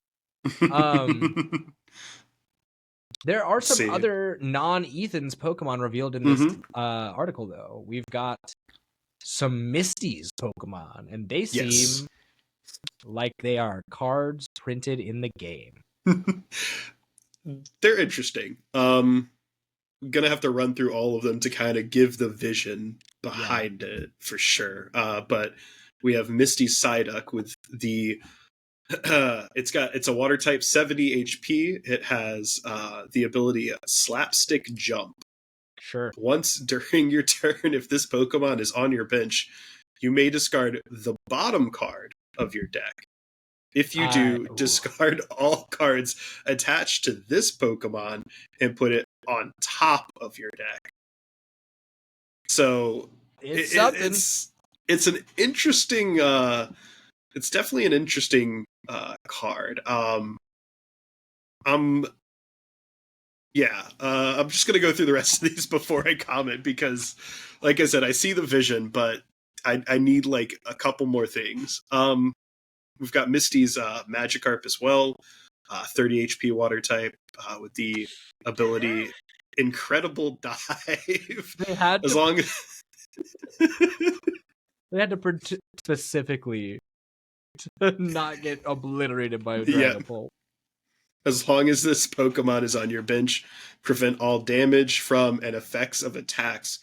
There are some other non-Ethan's Pokemon revealed in this article, though. We've got some Misty's Pokemon, and they seem like they are cards printed in the game. They're interesting. I'm gonna have to run through all of them to kind of give the vision behind it for sure. But we have Misty Psyduck with the it's a water type, 70 HP. It has the ability Slapstick Jump. Sure. Once during your turn, if this Pokemon is on your bench, you may discard the bottom card of your deck. If you do, discard all cards attached to this Pokemon and put it on top of your deck. So it's an interesting. It's definitely an interesting card. I'm just gonna go through the rest of these before I comment because, like I said, I see the vision, but I need like a couple more things. We've got Misty's Magikarp as well, 30 HP water type with the ability Incredible Dive. They had to specifically to not get obliterated by a Dragapult. As long as this Pokemon is on your bench, prevent all damage from and effects of attacks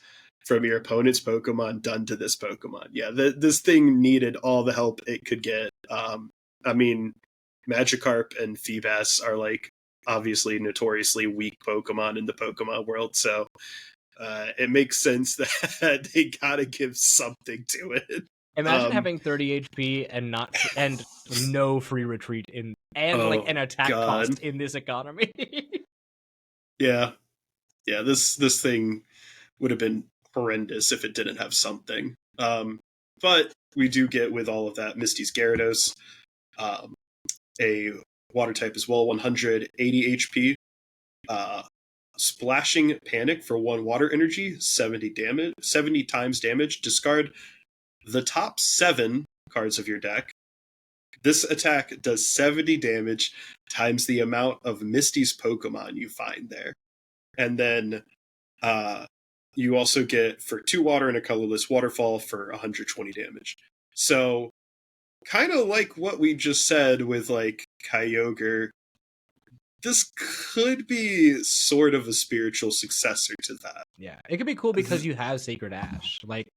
from your opponent's Pokemon done to this Pokemon. Yeah, this thing needed all the help it could get. I mean, Magikarp and Feebas are like obviously notoriously weak Pokemon in the Pokemon world, so it makes sense that they gotta give something to it. Imagine having 30 HP and no free retreat like an attack cost in this economy. Yeah. This thing would have been horrendous if it didn't have something. But we do get, with all of that, Misty's Gyarados, a water type as well, 180 HP. Splashing Panic for 1 water energy, 70 times damage. Discard the top 7 cards of your deck. This attack does 70 damage times the amount of Misty's Pokemon you find there. And then you also get, for 2 water and a colorless, Waterfall for 120 damage. So, kind of like what we just said with, like, Kyogre, this could be sort of a spiritual successor to that. Yeah, it could be cool because you have Sacred Ash. Like,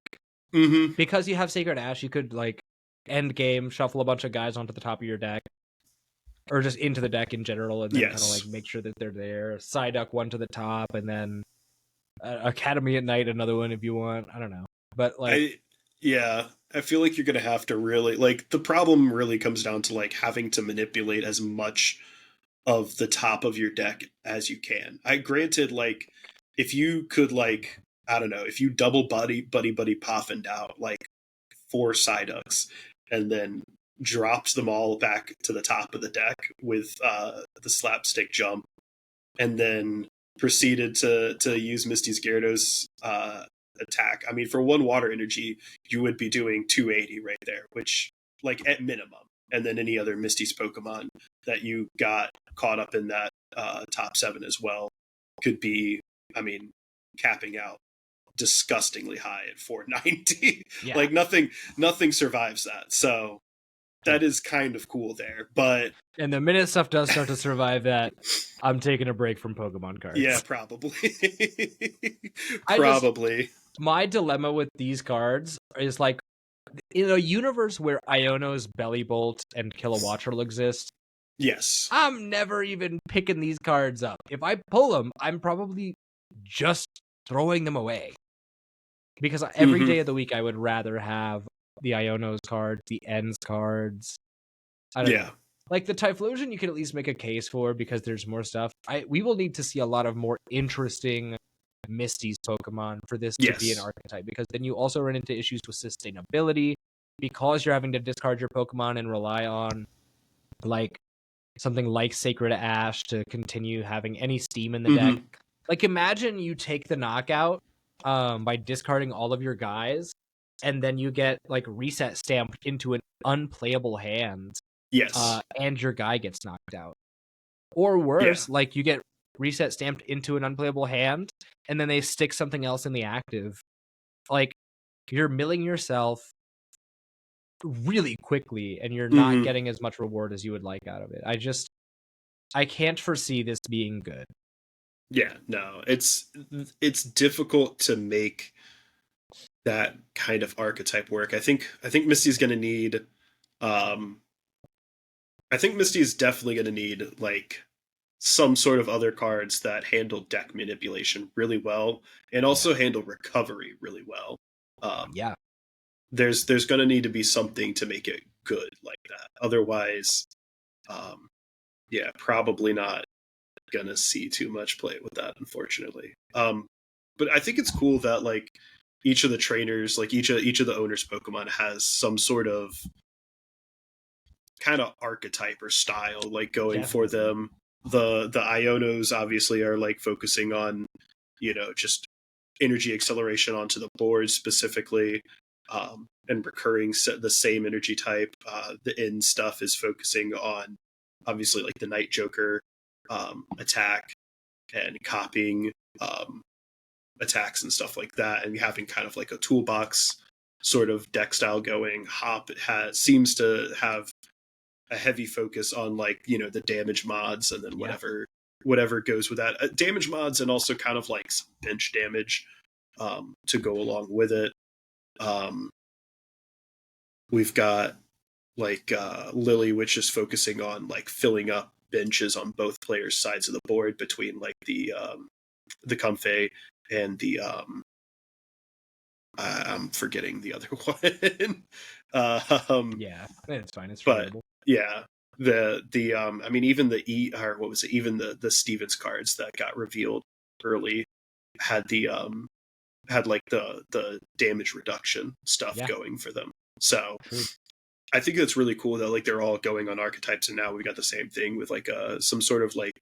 because you have Sacred Ash, you could, like, end game, shuffle a bunch of guys onto the top of your deck, or just into the deck in general, and then kind of, like, make sure that they're there. Psyduck one to the top, and then Academy at Night, another one if you want. I don't know. But, like... I feel like you're going to have to really... Like, the problem really comes down to, like, having to manipulate as much of the top of your deck as you can. Granted, like, if you could, like, I don't know, if you double buddy poffined out, like, 4 Psyducks, and then dropped them all back to the top of the deck with the slapstick jump, and then proceeded to use Misty's Gyarados attack. I mean, for 1 water energy, you would be doing 280 right there, which, like, at minimum. And then any other Misty's Pokemon that you got caught up in that top 7 as well could be, I mean, capping out disgustingly high at 490. Yeah. Like, nothing survives that. So that is kind of cool there. But and the minute stuff does start to survive that, I'm taking a break from Pokemon cards. Yeah, probably. My dilemma with these cards is, like, in a universe where Iono's Belly Bolt and Kilowattrel will exist, yes, I'm never even picking these cards up. If I pull them, I'm probably just throwing them away. Because every day of the week, I would rather have the Iono's cards, the Ends cards. I don't know. Like, the Typhlosion, you can at least make a case for because there's more stuff. We will need to see a lot of more interesting Misty's Pokemon for this to be an archetype, because then you also run into issues with sustainability because you're having to discard your Pokemon and rely on, like, something like Sacred Ash to continue having any steam in the deck. Like, imagine you take the knockout by discarding all of your guys, and then you get, like, reset stamped into an unplayable hand. And your guy gets knocked out. Or worse, like, you get reset stamped into an unplayable hand, and then they stick something else in the active. Like, you're milling yourself really quickly, and you're not getting as much reward as you would like out of it. I can't foresee this being good. Yeah, no, it's difficult to make that kind of archetype work. I think Misty's going to need I think Misty is definitely going to need, like, some sort of other cards that handle deck manipulation really well and also handle recovery really well. There's going to need to be something to make it good like that. Otherwise, probably not going to see too much play with that, unfortunately. But I think it's cool that, like, each of the trainers, like each of the owners' Pokemon has some sort of kind of archetype or style, like, going for them. The Ionos obviously are, like, focusing on, you know, just energy acceleration onto the board specifically, and recurring the same energy type. The N stuff is focusing on, obviously, like, the Night Joker attack and copying attacks and stuff like that, and having kind of like a toolbox sort of deck style going. Hop seems to have a heavy focus on, like, you know, the damage mods, and then whatever goes with that, damage mods, and also kind of like some bench damage to go along with it. We've got, like, Lily, which is focusing on, like, filling up benches on both players' sides of the board between, like, the Comfey and the I'm forgetting the other one. Yeah, it's fine. It's but forgettable. yeah, I mean, even the or what was it? Even the Stevens cards that got revealed early had had like the damage reduction stuff Yeah, going for them. So true. I think that's really cool that like they're all going on archetypes, and now we've got the same thing with like some sort of like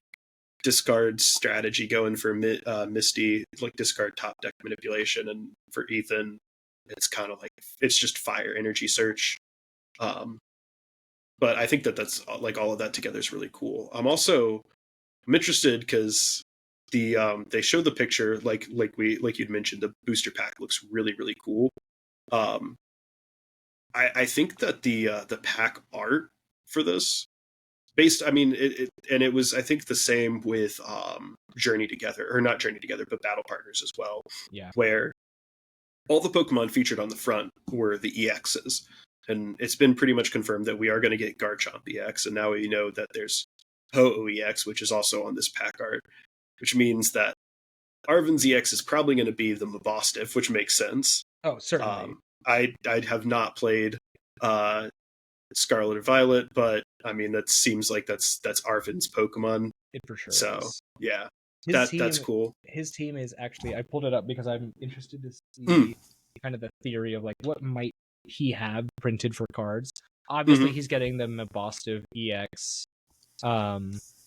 discard strategy going for Misty, like discard top deck manipulation, and for Ethan, it's kind of like it's just fire energy search. Um, but I think that that's like all of that together is really cool. I'm interested because they show the picture like you'd mentioned, the booster pack looks really cool. Um, I think that the pack art for this based, I mean it was I think the same with Journey Together, or not Journey Together but Battle Partners as well, Yeah. where all the Pokemon featured on the front were the EXs, and it's been pretty much confirmed that we are going to get Garchomp EX, and now we know that there's Ho-Oh EX, which is also on this pack art, which means that Arven's EX is probably going to be the Mabostiff, which makes sense. Oh, certainly. I have not played Scarlet and Violet, but I mean that seems like that's Arven's Pokemon. It for sure So is. yeah, His that's cool. His team is actually, I pulled it up because I'm interested to see kind of the theory of like what might he have printed for cards. Obviously, he's getting the Mabostiff EX.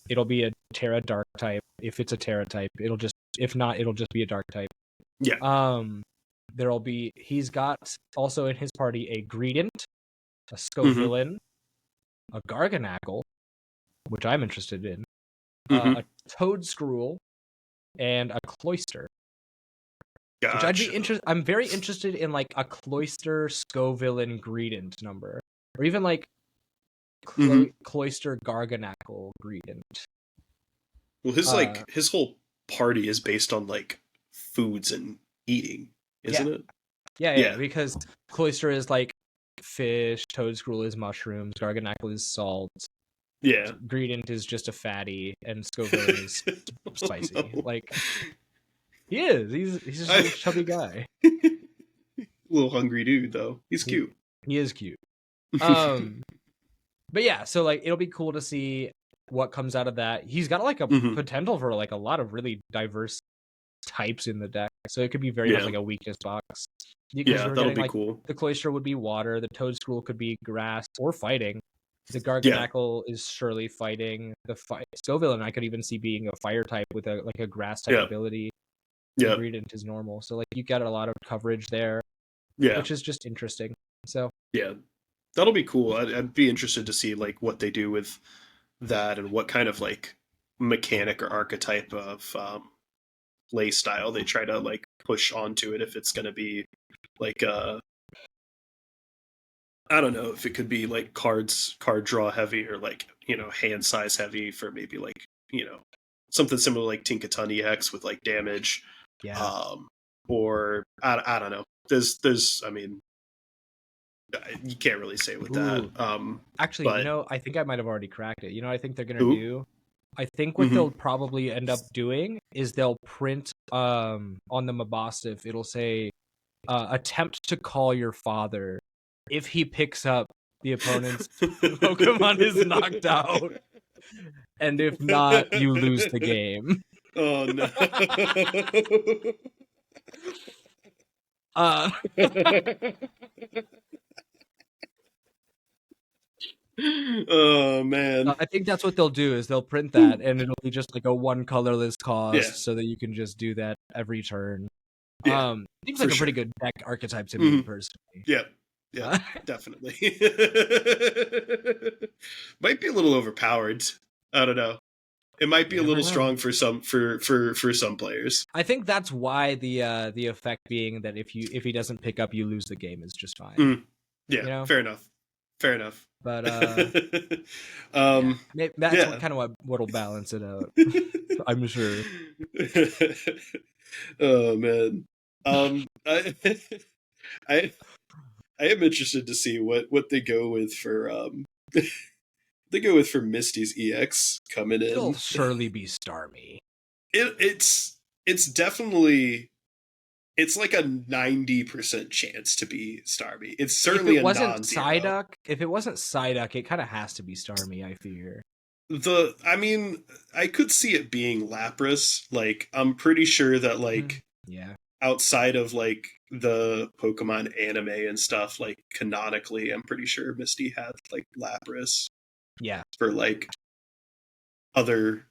It'll be a Terra Dark type. If it's a Terra type, if not, it'll just be a Dark type. Yeah. He's got also in his party a Greedent, a Scovillain, a Garganacl, which I'm interested in, a Toadscruel, and a Cloyster. Gotcha. Which I'd be interested. I'm very interested in like a Cloyster, Scovillain, Greedent number, or even like Cloyster, Garganacl, Greedent. Well, his whole party is based on like foods and eating, isn't it? Yeah, because Cloyster is like fish, Toadscruel is mushrooms, Garganacl is salt. Yeah. Greedent is just a fatty, and Scovillain is spicy. No. Like he is. He's just a chubby guy. Little hungry dude though. He's cute. He is cute. But yeah, so like it'll be cool to see what comes out of that. He's got like a potential for like a lot of really diverse types in the deck, so it could be very much like a weakness box. Yeah, that'll be cool. The Cloyster would be water, the Toadscruel could be grass or fighting. The Garganacl is surely fighting. The Scovillain I could even see being a fire type with a grass type ability. Yeah, Greedent is normal, so like you get a lot of coverage there. Yeah, which is just interesting. So yeah, that'll be cool. I'd be interested to see like what they do with that and what kind of like mechanic or archetype of play style they try to like push onto it. If it's going to be like I don't know if it could be like card draw heavy, or like, you know, hand size heavy for maybe like, you know, something similar like Tinkaton EX with like damage. Yeah. Or I don't know. There's I mean, you can't really say with that. Actually, but, you know, I think I might have already cracked it. You know, I think they're gonna do. I think what they'll probably end up doing is they'll print on the Mabostiff. It'll say, "Attempt to call your father. If he picks up, the opponent's Pokemon is knocked out, and if not, you lose the game." Oh no. Oh man. I think that's what they'll do is they'll print that, and it'll be just like a one colorless cost, so that you can just do that every turn. Seems like a pretty good deck archetype to me personally. Yeah, definitely. Might be a little overpowered. I don't know. It might be a little strong for some for some players. I think that's why the effect being that if he doesn't pick up, you lose the game is just fine. Yeah, you know? Fair enough. But that's kind of what'll balance it out. I'm sure. Oh man. I am interested to see what they go with for Misty's EX coming in. It'll surely be Starmie. It's definitely It's like a 90% chance to be Starmie. It's If certainly it a wasn't non-zero. Psyduck, it kind of has to be Starmie, I fear. I mean, I could see it being Lapras. Like, I'm pretty sure that, like, yeah, outside of, like, the Pokemon anime and stuff, like, canonically, I'm pretty sure Misty had, like, Lapras. Yeah. For, like, other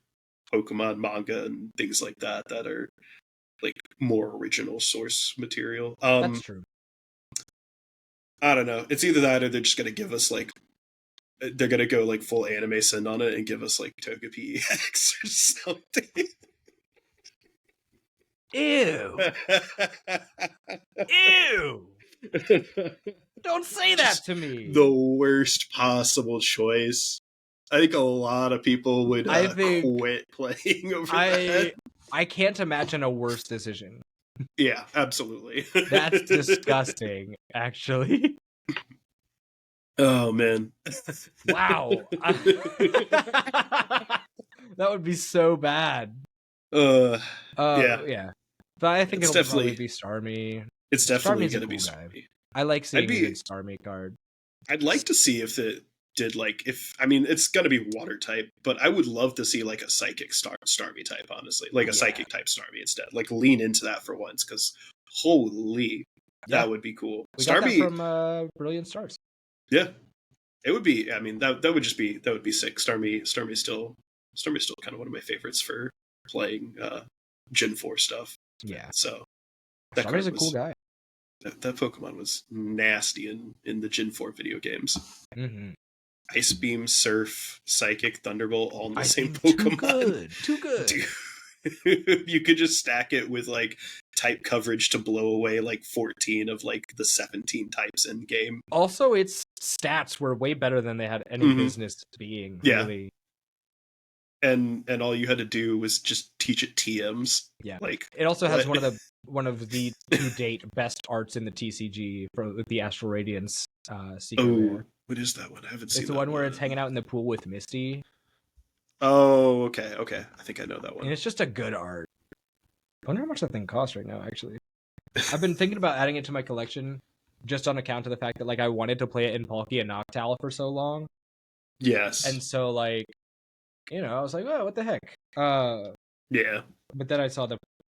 Pokemon manga and things like that are, like, more original source material. That's true. I don't know. It's either that or they're just going to give us, like, they're going to go, like, full anime send on it and give us, like, Togepi EX or something. Ew. Ew. Don't say that to me. The worst possible choice. I think a lot of people would quit playing over that. I can't imagine a worse decision. Yeah, absolutely. That's disgusting, actually. Oh, man. Wow. That would be so bad. Yeah. But I think it'll probably be Starmie. It's definitely going to be Starmie. I like seeing a good Starmie card. I'd like to see if it did, like, it's going to be water type, but I would love to see, like, a psychic Starmie type, honestly. Like, a psychic type Starmie instead. Like, lean into that for once, because holy, that would be cool. We got that from Brilliant Stars. Yeah. It would be, I mean, that would be sick. Starmie's still kind of one of my favorites for playing Gen 4 stuff. Yeah. So Starmie's a cool guy. That Pokemon was nasty in the Gen 4 video games. Mm-hmm. Ice Beam, Surf, Psychic, Thunderbolt, all in the same Pokemon. Too good. Dude, you could just stack it with, like, type coverage to blow away, like, 14 of, like, the 17 types in game. Also, its stats were way better than they had any business being. Yeah. Really. And all you had to do was just teach it TMs. Yeah. Like, it also has one of the to date best arts in the TCG for the Astral Radiance secret. What is that one? I haven't seen. It's the one where it's hanging out in the pool with Misty. Oh, okay. I think I know that one. And it's just a good art. I wonder how much that thing costs right now, actually. I've been thinking about adding it to my collection just on account of the fact that, like, I wanted to play it in Palkia and Noctowl for so long. Yes. And so, like, you know, I was like, oh, what the heck? Yeah. But then I saw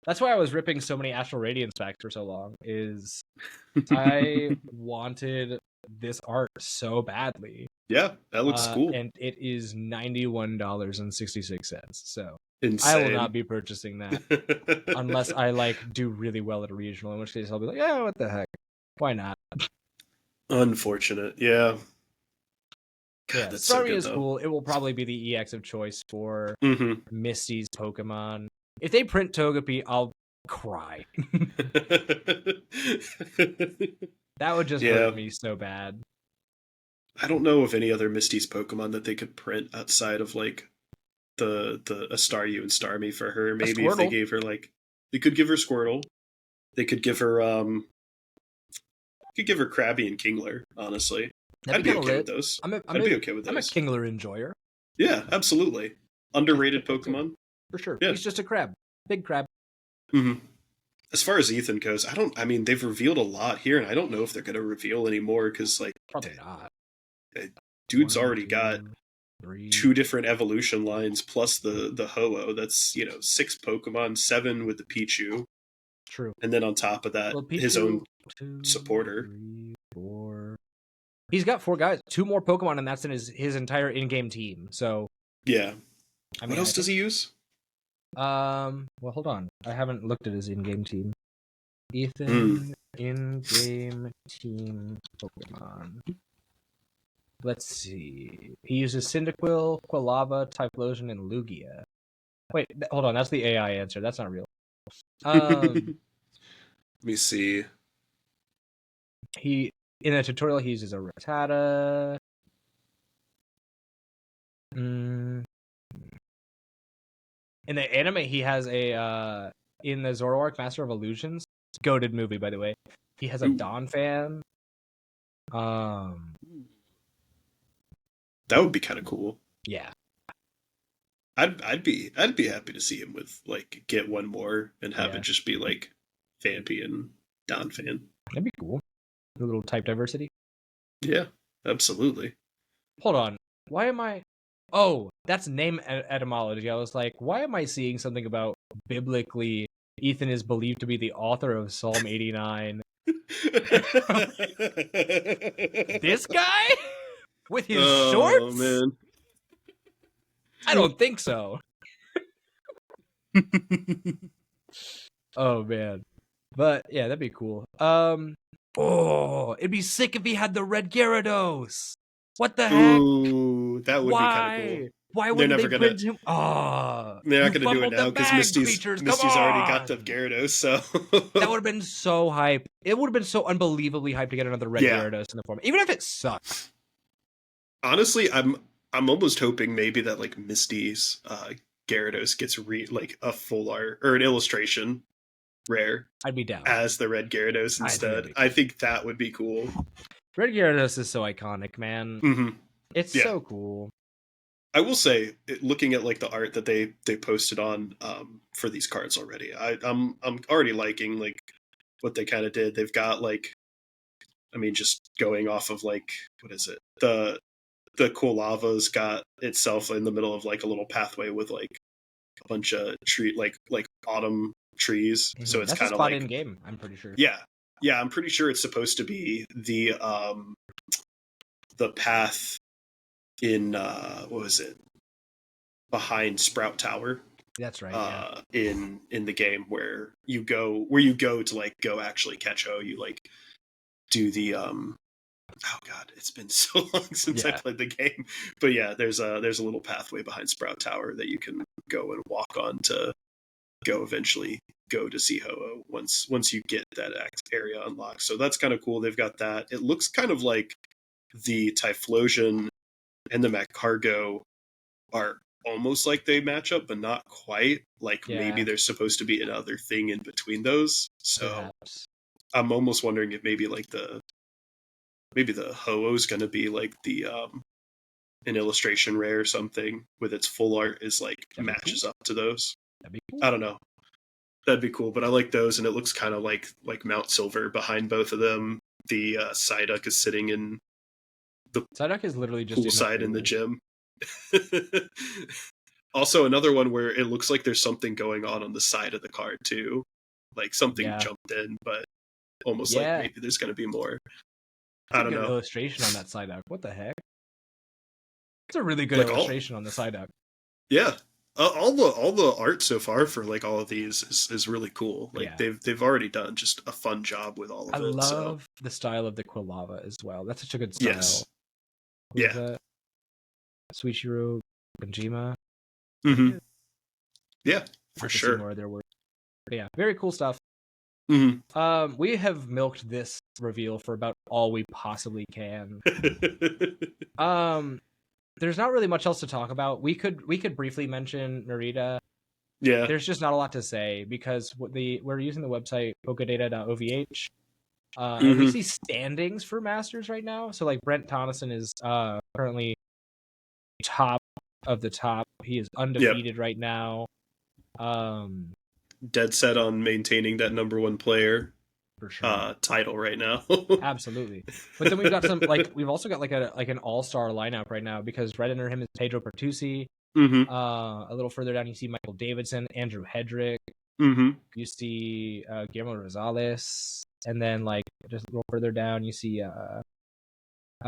that's why I was ripping so many Astral Radiance packs for so long, is I wanted this art so badly. Yeah, that looks cool. And it is $91.66. So insane. I will not be purchasing that unless I, like, do really well at a regional, in which case I'll be like, yeah, what the heck? Why not? Unfortunate, yeah. God, that's so good, is cool. It will probably be the EX of choice for Misty's Pokemon. If they print Togepi, I'll cry. That would just hurt me so bad. I don't know of any other Misty's Pokemon that they could print outside of, like, the Staryu and Starmie for her. Maybe if they gave her, like, they could give her Squirtle. They could give her Krabby and Kingler, honestly. I'd be okay with those. I'd be okay with those. I'm a Kingler enjoyer. Yeah, absolutely. Underrated Pokemon. For sure. Yeah. He's just a crab. Big crab. Mm-hmm. As far as Ethan goes, they've revealed a lot here, and I don't know if they're going to reveal any more, because, like, probably not. Dude's already got 2 different evolution lines, plus the Ho-Oh. That's, 6 Pokemon, 7 with the Pichu. True. And then on top of that, Pichu, his own 2, supporter. 3, 4. He's got 4 guys, 2 more Pokemon, and that's in his entire in-game team. So yeah. What else does he use? Well, hold on. I haven't looked at his in-game team. Ethan in-game team Pokemon. Let's see. He uses Cyndaquil, Quilava, Typhlosion, and Lugia. Wait, hold on. That's the AI answer. That's not real. Let me see. In a tutorial, he uses a Rattata. In the anime, he has in the Zoroark Master of Illusions, goated movie, by the way. He has a Donphan. That would be kind of cool. Yeah. I'd be happy to see him with, like, get one more and have it just be, like, Vampy and Donphan. That'd be cool. A little type diversity. Yeah, absolutely. Hold on. Why am I... Oh, that's name etymology. I was like, why am I seeing something about biblically Ethan is believed to be the author of Psalm 89? This guy? With his shorts? Man. I don't think so. Oh, man. But, yeah, that'd be cool. Oh, it'd be sick if he had the red Gyarados. What the heck? Ooh, that would be kind of cool. Why wouldn't they print him? Oh, they're not going to do it now because Misty's already got the Gyarados, so... That would have been so hype. It would have been so unbelievably hype to get another red Gyarados in the form, even if it sucks. Honestly, I'm almost hoping maybe that like Misty's Gyarados gets a full art or an illustration rare. I'd be down as the red Gyarados instead. I think that would be cool. Red Gyarados is so iconic, man. Mm-hmm. It's so cool. I will say, looking at like the art that they posted on for these cards already, I'm already liking like what they kind of did. They've got like, I mean, just going off of like, what is it? The Quilava's got itself in the middle of like a little pathway with like a bunch of like autumn trees. Mm-hmm. So it's kind of like in game. I'm pretty sure. Yeah, I'm pretty sure it's supposed to be the path in what was it, behind Sprout Tower. That's right. In the game where you go to like go actually catch Ho, you like do the oh god, it's been so long since I played the game. But yeah, there's a little pathway behind Sprout Tower that you can go and walk on to go eventually go to see Ho-Oh once you get that area unlocked. So that's kind of cool. They've got that. It looks kind of like the Typhlosion and the Magcargo are almost like they match up, but not quite. Like maybe there's supposed to be another thing in between those. So perhaps. I'm almost wondering if maybe like the Ho-Oh's going to be like the an illustration rare or something with its full art is like matches up to those. That'd be cool. I don't know. That'd be cool, but I like those, and it looks kind of like Mount Silver behind both of them. The Psyduck is sitting in the Psyduck is literally just poolside in the gym. Also, another one where it looks like there's something going on the side of the card too, like something jumped in, but almost like maybe there's going to be more. I don't know. Illustration on that Psyduck. What the heck? It's a really good illustration on the Psyduck. Yeah. All the art so far for like all of these is really cool. Like they've already done just a fun job with all of it. I love the style of the Quilava as well. That's such a good style. Yes. Suichiro Benjima. Mm-hmm. Yeah, for sure. More of their work. But yeah, very cool stuff. Mm-hmm. We have milked this reveal for about all we possibly can. There's not really much else to talk about. We could briefly mention Narita. Yeah. There's just not a lot to say because we're using the website pokedata.ovh. And we see standings for Masters right now. So like Brent Tonneson is currently top of the top. He is undefeated right now. Dead set on maintaining that number one player for sure title right now. Absolutely. But then we've got we've also got an all-star lineup right now because right under him is Pedro Pertusi. Mm-hmm. A little further down you see Michael Davidson, Andrew Hedrick. Mm-hmm. You see Guillermo Rosales, and then like just a little further down you see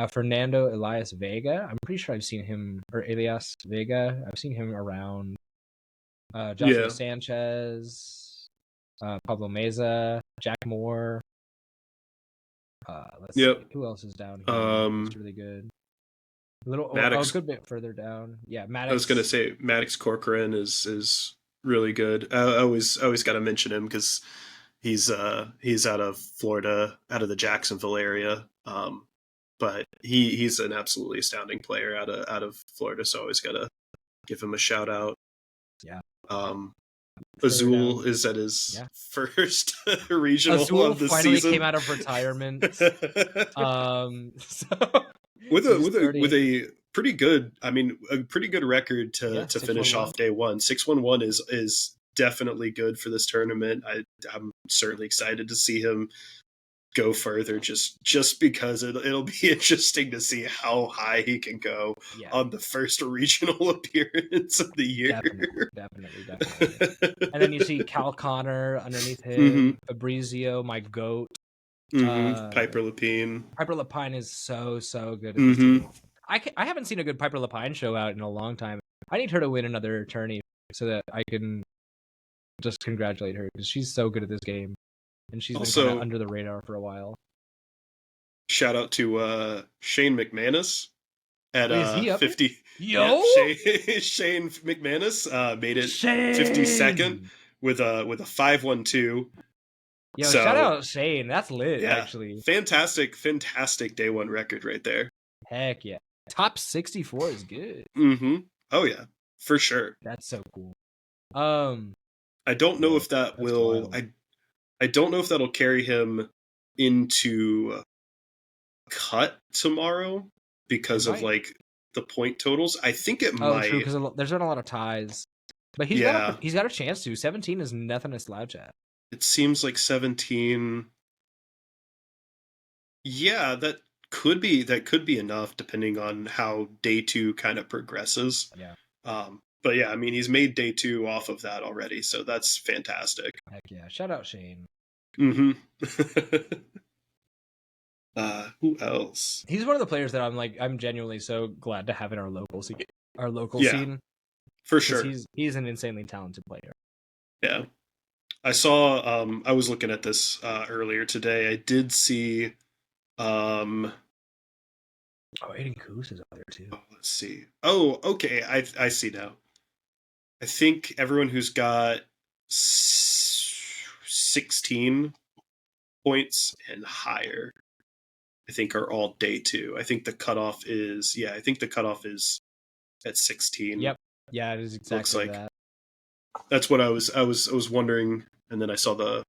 Fernando Elias Vega. I'm pretty sure I've seen him, or Elias Vega. I've seen him around. Joshua Sanchez, Pablo Meza, Jack Moore. Let's see who else is down here. It's really good. A good bit further down. Yeah, Maddox. I was gonna say Maddox Corcoran is really good. I always got to mention him because he's out of Florida, out of the Jacksonville area. But he's an absolutely astounding player out of Florida, so I always got to give him a shout out. Yeah. Azul is at his first regional Azul of the finally season. Came out of retirement. With a pretty good, a pretty good record to finish off day one. 611 is definitely good for this tournament. I'm certainly excited to see him go further, just because it'll be interesting to see how high he can go on the first regional appearance of the year. Definitely. And then you see Cal Connor underneath him, Fabrizio, my goat. Piper Lapine. Piper Lapine is so good at this game. I haven't seen a good Piper Lapine show out in a long time. I need her to win another tourney so that I can just congratulate her, because she's so good at this game, and she's also been kind of under the radar for a while. Shout out to Shane McManus at 50. Yo, Shane McManus made it 52nd with a 5-1-2. Yo, so, shout out Shane. That's lit, actually. Fantastic day one record right there. Heck yeah. Top 64 is good. Oh yeah, for sure. That's so cool. I don't know if that will I don't know if that'll carry him into cut tomorrow because of like the point totals. I think it might. True, because there's been a lot of ties. But he's got a chance to. 17 is nothing to slouch at. It seems like 17. Yeah, that could be enough depending on how day 2 kind of progresses. Yeah. But yeah, I mean, he's made day 2 off of that already, so that's fantastic. Heck yeah. Shout out Shane. Who else? He's one of the players that I'm genuinely so glad to have in our local scene. For sure. He's an insanely talented player. Yeah. I saw I was looking at this earlier today. I did see Aiden Koos is out there too. Let's see. Oh, okay. I see now. I think everyone who's got 16 points and higher, I think, are all day 2. I think the cutoff is at 16. Yep. Yeah, it is exactly Looks like that. That's what I was wondering, and then I saw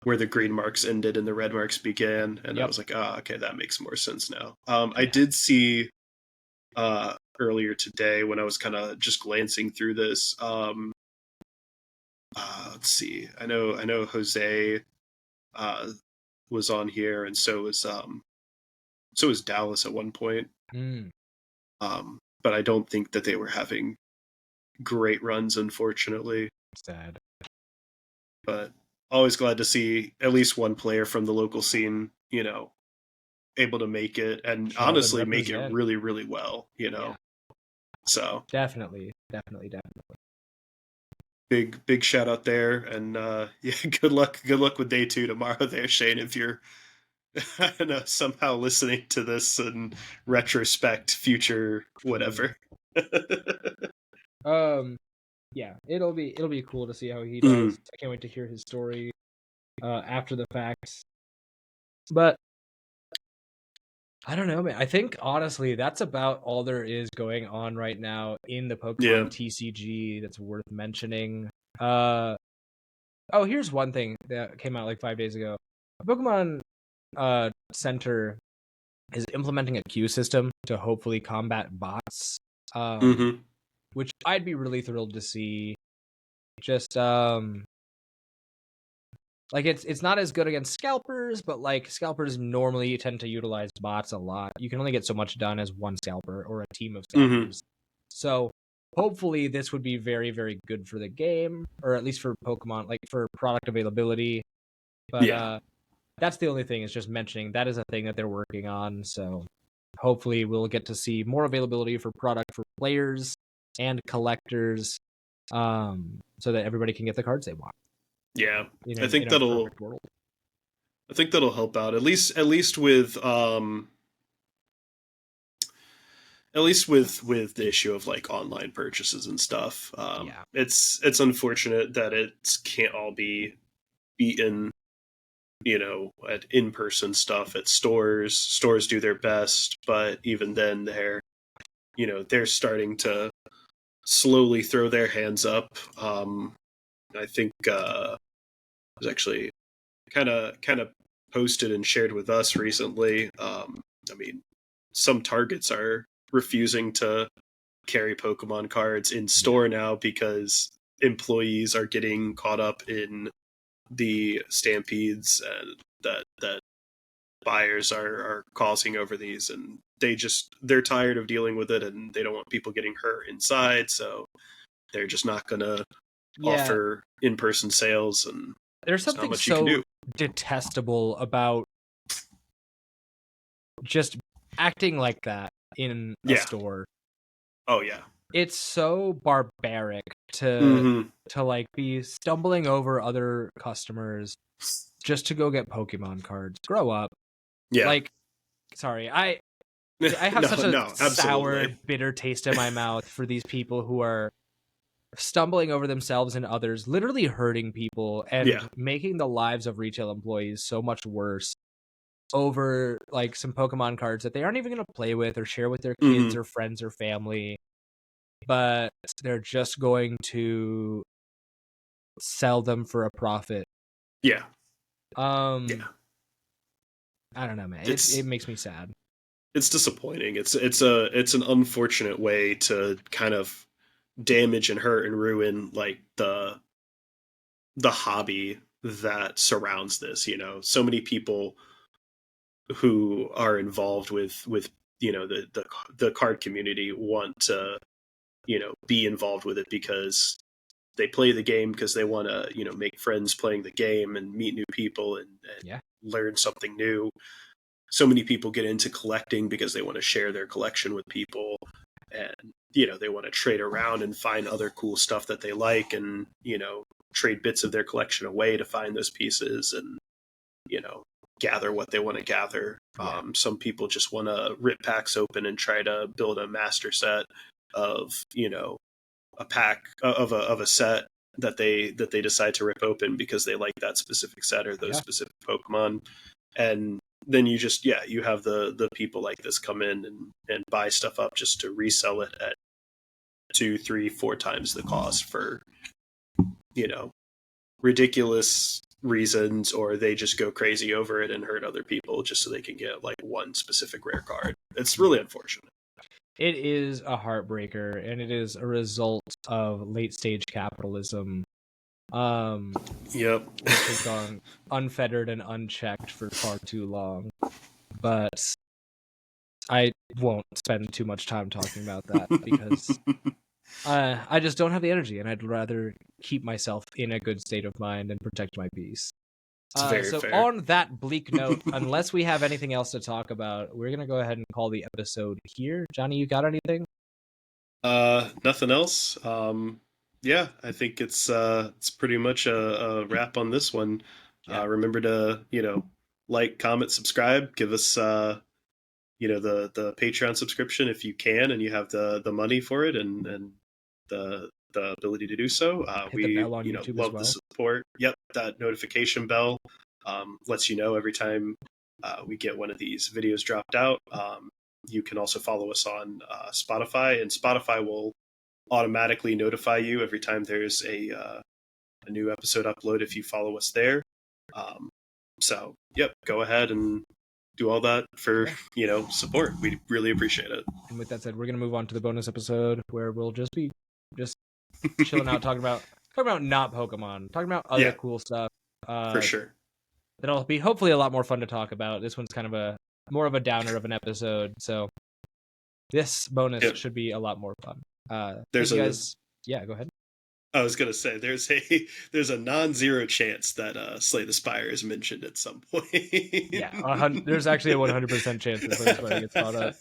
where the green marks ended and the red marks began, and I was like, okay, that makes more sense now. I did see earlier today when I was kind of just glancing through this. Let's see. I know Jose was on here, and so was Dallas at one point. But I don't think that they were having great runs, unfortunately. Sad. But always glad to see at least one player from the local scene, able to make it, and honestly make it really, really well, Yeah. So definitely. Big shout out there, and good luck with day 2 tomorrow there, Shane, if you're somehow listening to this in retrospect, future, whatever. Yeah, it'll be cool to see how he does. I can't wait to hear his story after the fact. But I don't know, man. I think honestly that's about all there is going on right now in the Pokemon TCG that's worth mentioning. Here's one thing that came out like 5 days ago. Pokemon Center is implementing a queue system to hopefully combat bots. Which I'd be really thrilled to see. Just like it's not as good against scalpers, but like scalpers normally tend to utilize bots a lot. You can only get so much done as one scalper or a team of scalpers. So hopefully this would be very, very good for the game, or at least for Pokemon, like for product availability. But that's the only thing, is just mentioning that is a thing that they're working on. So hopefully we'll get to see more availability for product for players and collectors, so that everybody can get the cards they want. Yeah, I think that'll help out at least with the issue of like online purchases and stuff. It's unfortunate that it can't all be beaten, at in-person stuff at stores. Stores do their best, but even then they're starting to slowly throw their hands up. I think it was actually kind of posted and shared with us recently. I mean, some Targets are refusing to carry Pokemon cards in store now because employees are getting caught up in the stampedes and that buyers are causing over these, and they're tired of dealing with it, and they don't want people getting hurt inside, so they're just not gonna offer in-person sales, and there's something so detestable about just acting like that in a store. Oh yeah. It's so barbaric to like be stumbling over other customers just to go get Pokemon cards. Grow up. Yeah. Like, sorry, I have such a sour, bitter taste in my mouth for these people who are stumbling over themselves and others, literally hurting people and making the lives of retail employees so much worse over like some Pokemon cards that they aren't even going to play with or share with their kids or friends or family, but they're just going to sell them for a profit. Yeah. I don't know, man. It makes me sad. It's disappointing. It's an unfortunate way to kind of damage and hurt and ruin like the hobby that surrounds this. You know, so many people who are involved with you know the card community want to, you know, be involved with it because they play the game because they want to, you know, make friends playing the game and meet new people and learn something new. So many people get into collecting because they want to share their collection with people, and, you know, they want to trade around and find other cool stuff that they like, and, you know, trade bits of their collection away to find those pieces, and, you know, gather what they want to gather. Some people just want to rip packs open and try to build a master set of, you know, a pack of a set that they decide to rip open because they like that specific set or those specific Pokemon. And then you just you have the people like this come in and buy stuff up just to resell it at 2, 3, 4 times the cost for, you know, ridiculous reasons, or they just go crazy over it and hurt other people just so they can get like one specific rare card. It's really unfortunate. It is a heartbreaker, and it is a result of late stage capitalism. Which has gone unfettered and unchecked for far too long. But I won't spend too much time talking about that because I just don't have the energy, and I'd rather keep myself in a good state of mind and protect my peace. So fair. On that bleak note, unless we have anything else to talk about, we're going to go ahead and call the episode here. Johnny, you got anything? Nothing else. I think it's pretty much a wrap on this one. Remember to, you know, like, comment, subscribe, give us, you know, the Patreon subscription if you can, and you have the money for it and the ability to do so. We, you know, love the support. Yep. That notification bell, lets you know every time, we get one of these videos dropped out. You can also follow us on, Spotify, and Spotify will automatically notify you every time there's a new episode upload if you follow us there. So go ahead and do all that for, you know, support. We really appreciate it. And with that said, we're going to move on to the bonus episode where we'll just be chilling out, talking about not Pokemon, talking about other cool stuff. For sure. That'll be hopefully a lot more fun to talk about. This one's kind of more of a downer of an episode, so this bonus should be a lot more fun. Go ahead. I was gonna say there's a non-zero chance that Slay the Spire is mentioned at some point. There's actually a 100% chance that Slay the Spire gets brought up.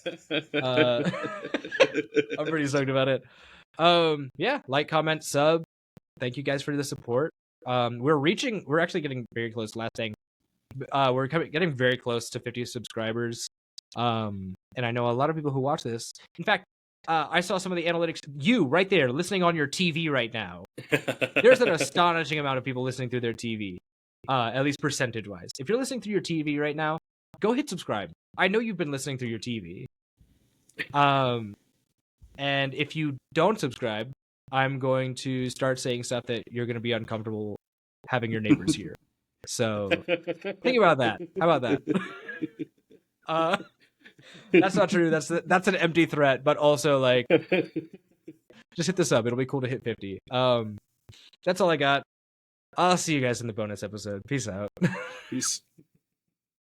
I'm pretty stoked about it. Like, comment, sub. Thank you guys for the support. We're actually getting very close. Last thing, we're getting very close to 50 subscribers. And I know a lot of people who watch this. In fact, I saw some of the analytics. You right there listening on your TV right now. There's an astonishing amount of people listening through their TV, at least percentage wise. If you're listening through your TV right now, go hit subscribe. I know you've been listening through your TV. And if you don't subscribe, I'm going to start saying stuff that you're going to be uncomfortable having your neighbors hear. So think about that. How about that? That's not true. That's an empty threat, but also, like, just hit this up. It'll be cool to hit 50. That's all I got. I'll see you guys in the bonus episode. Peace out. Peace.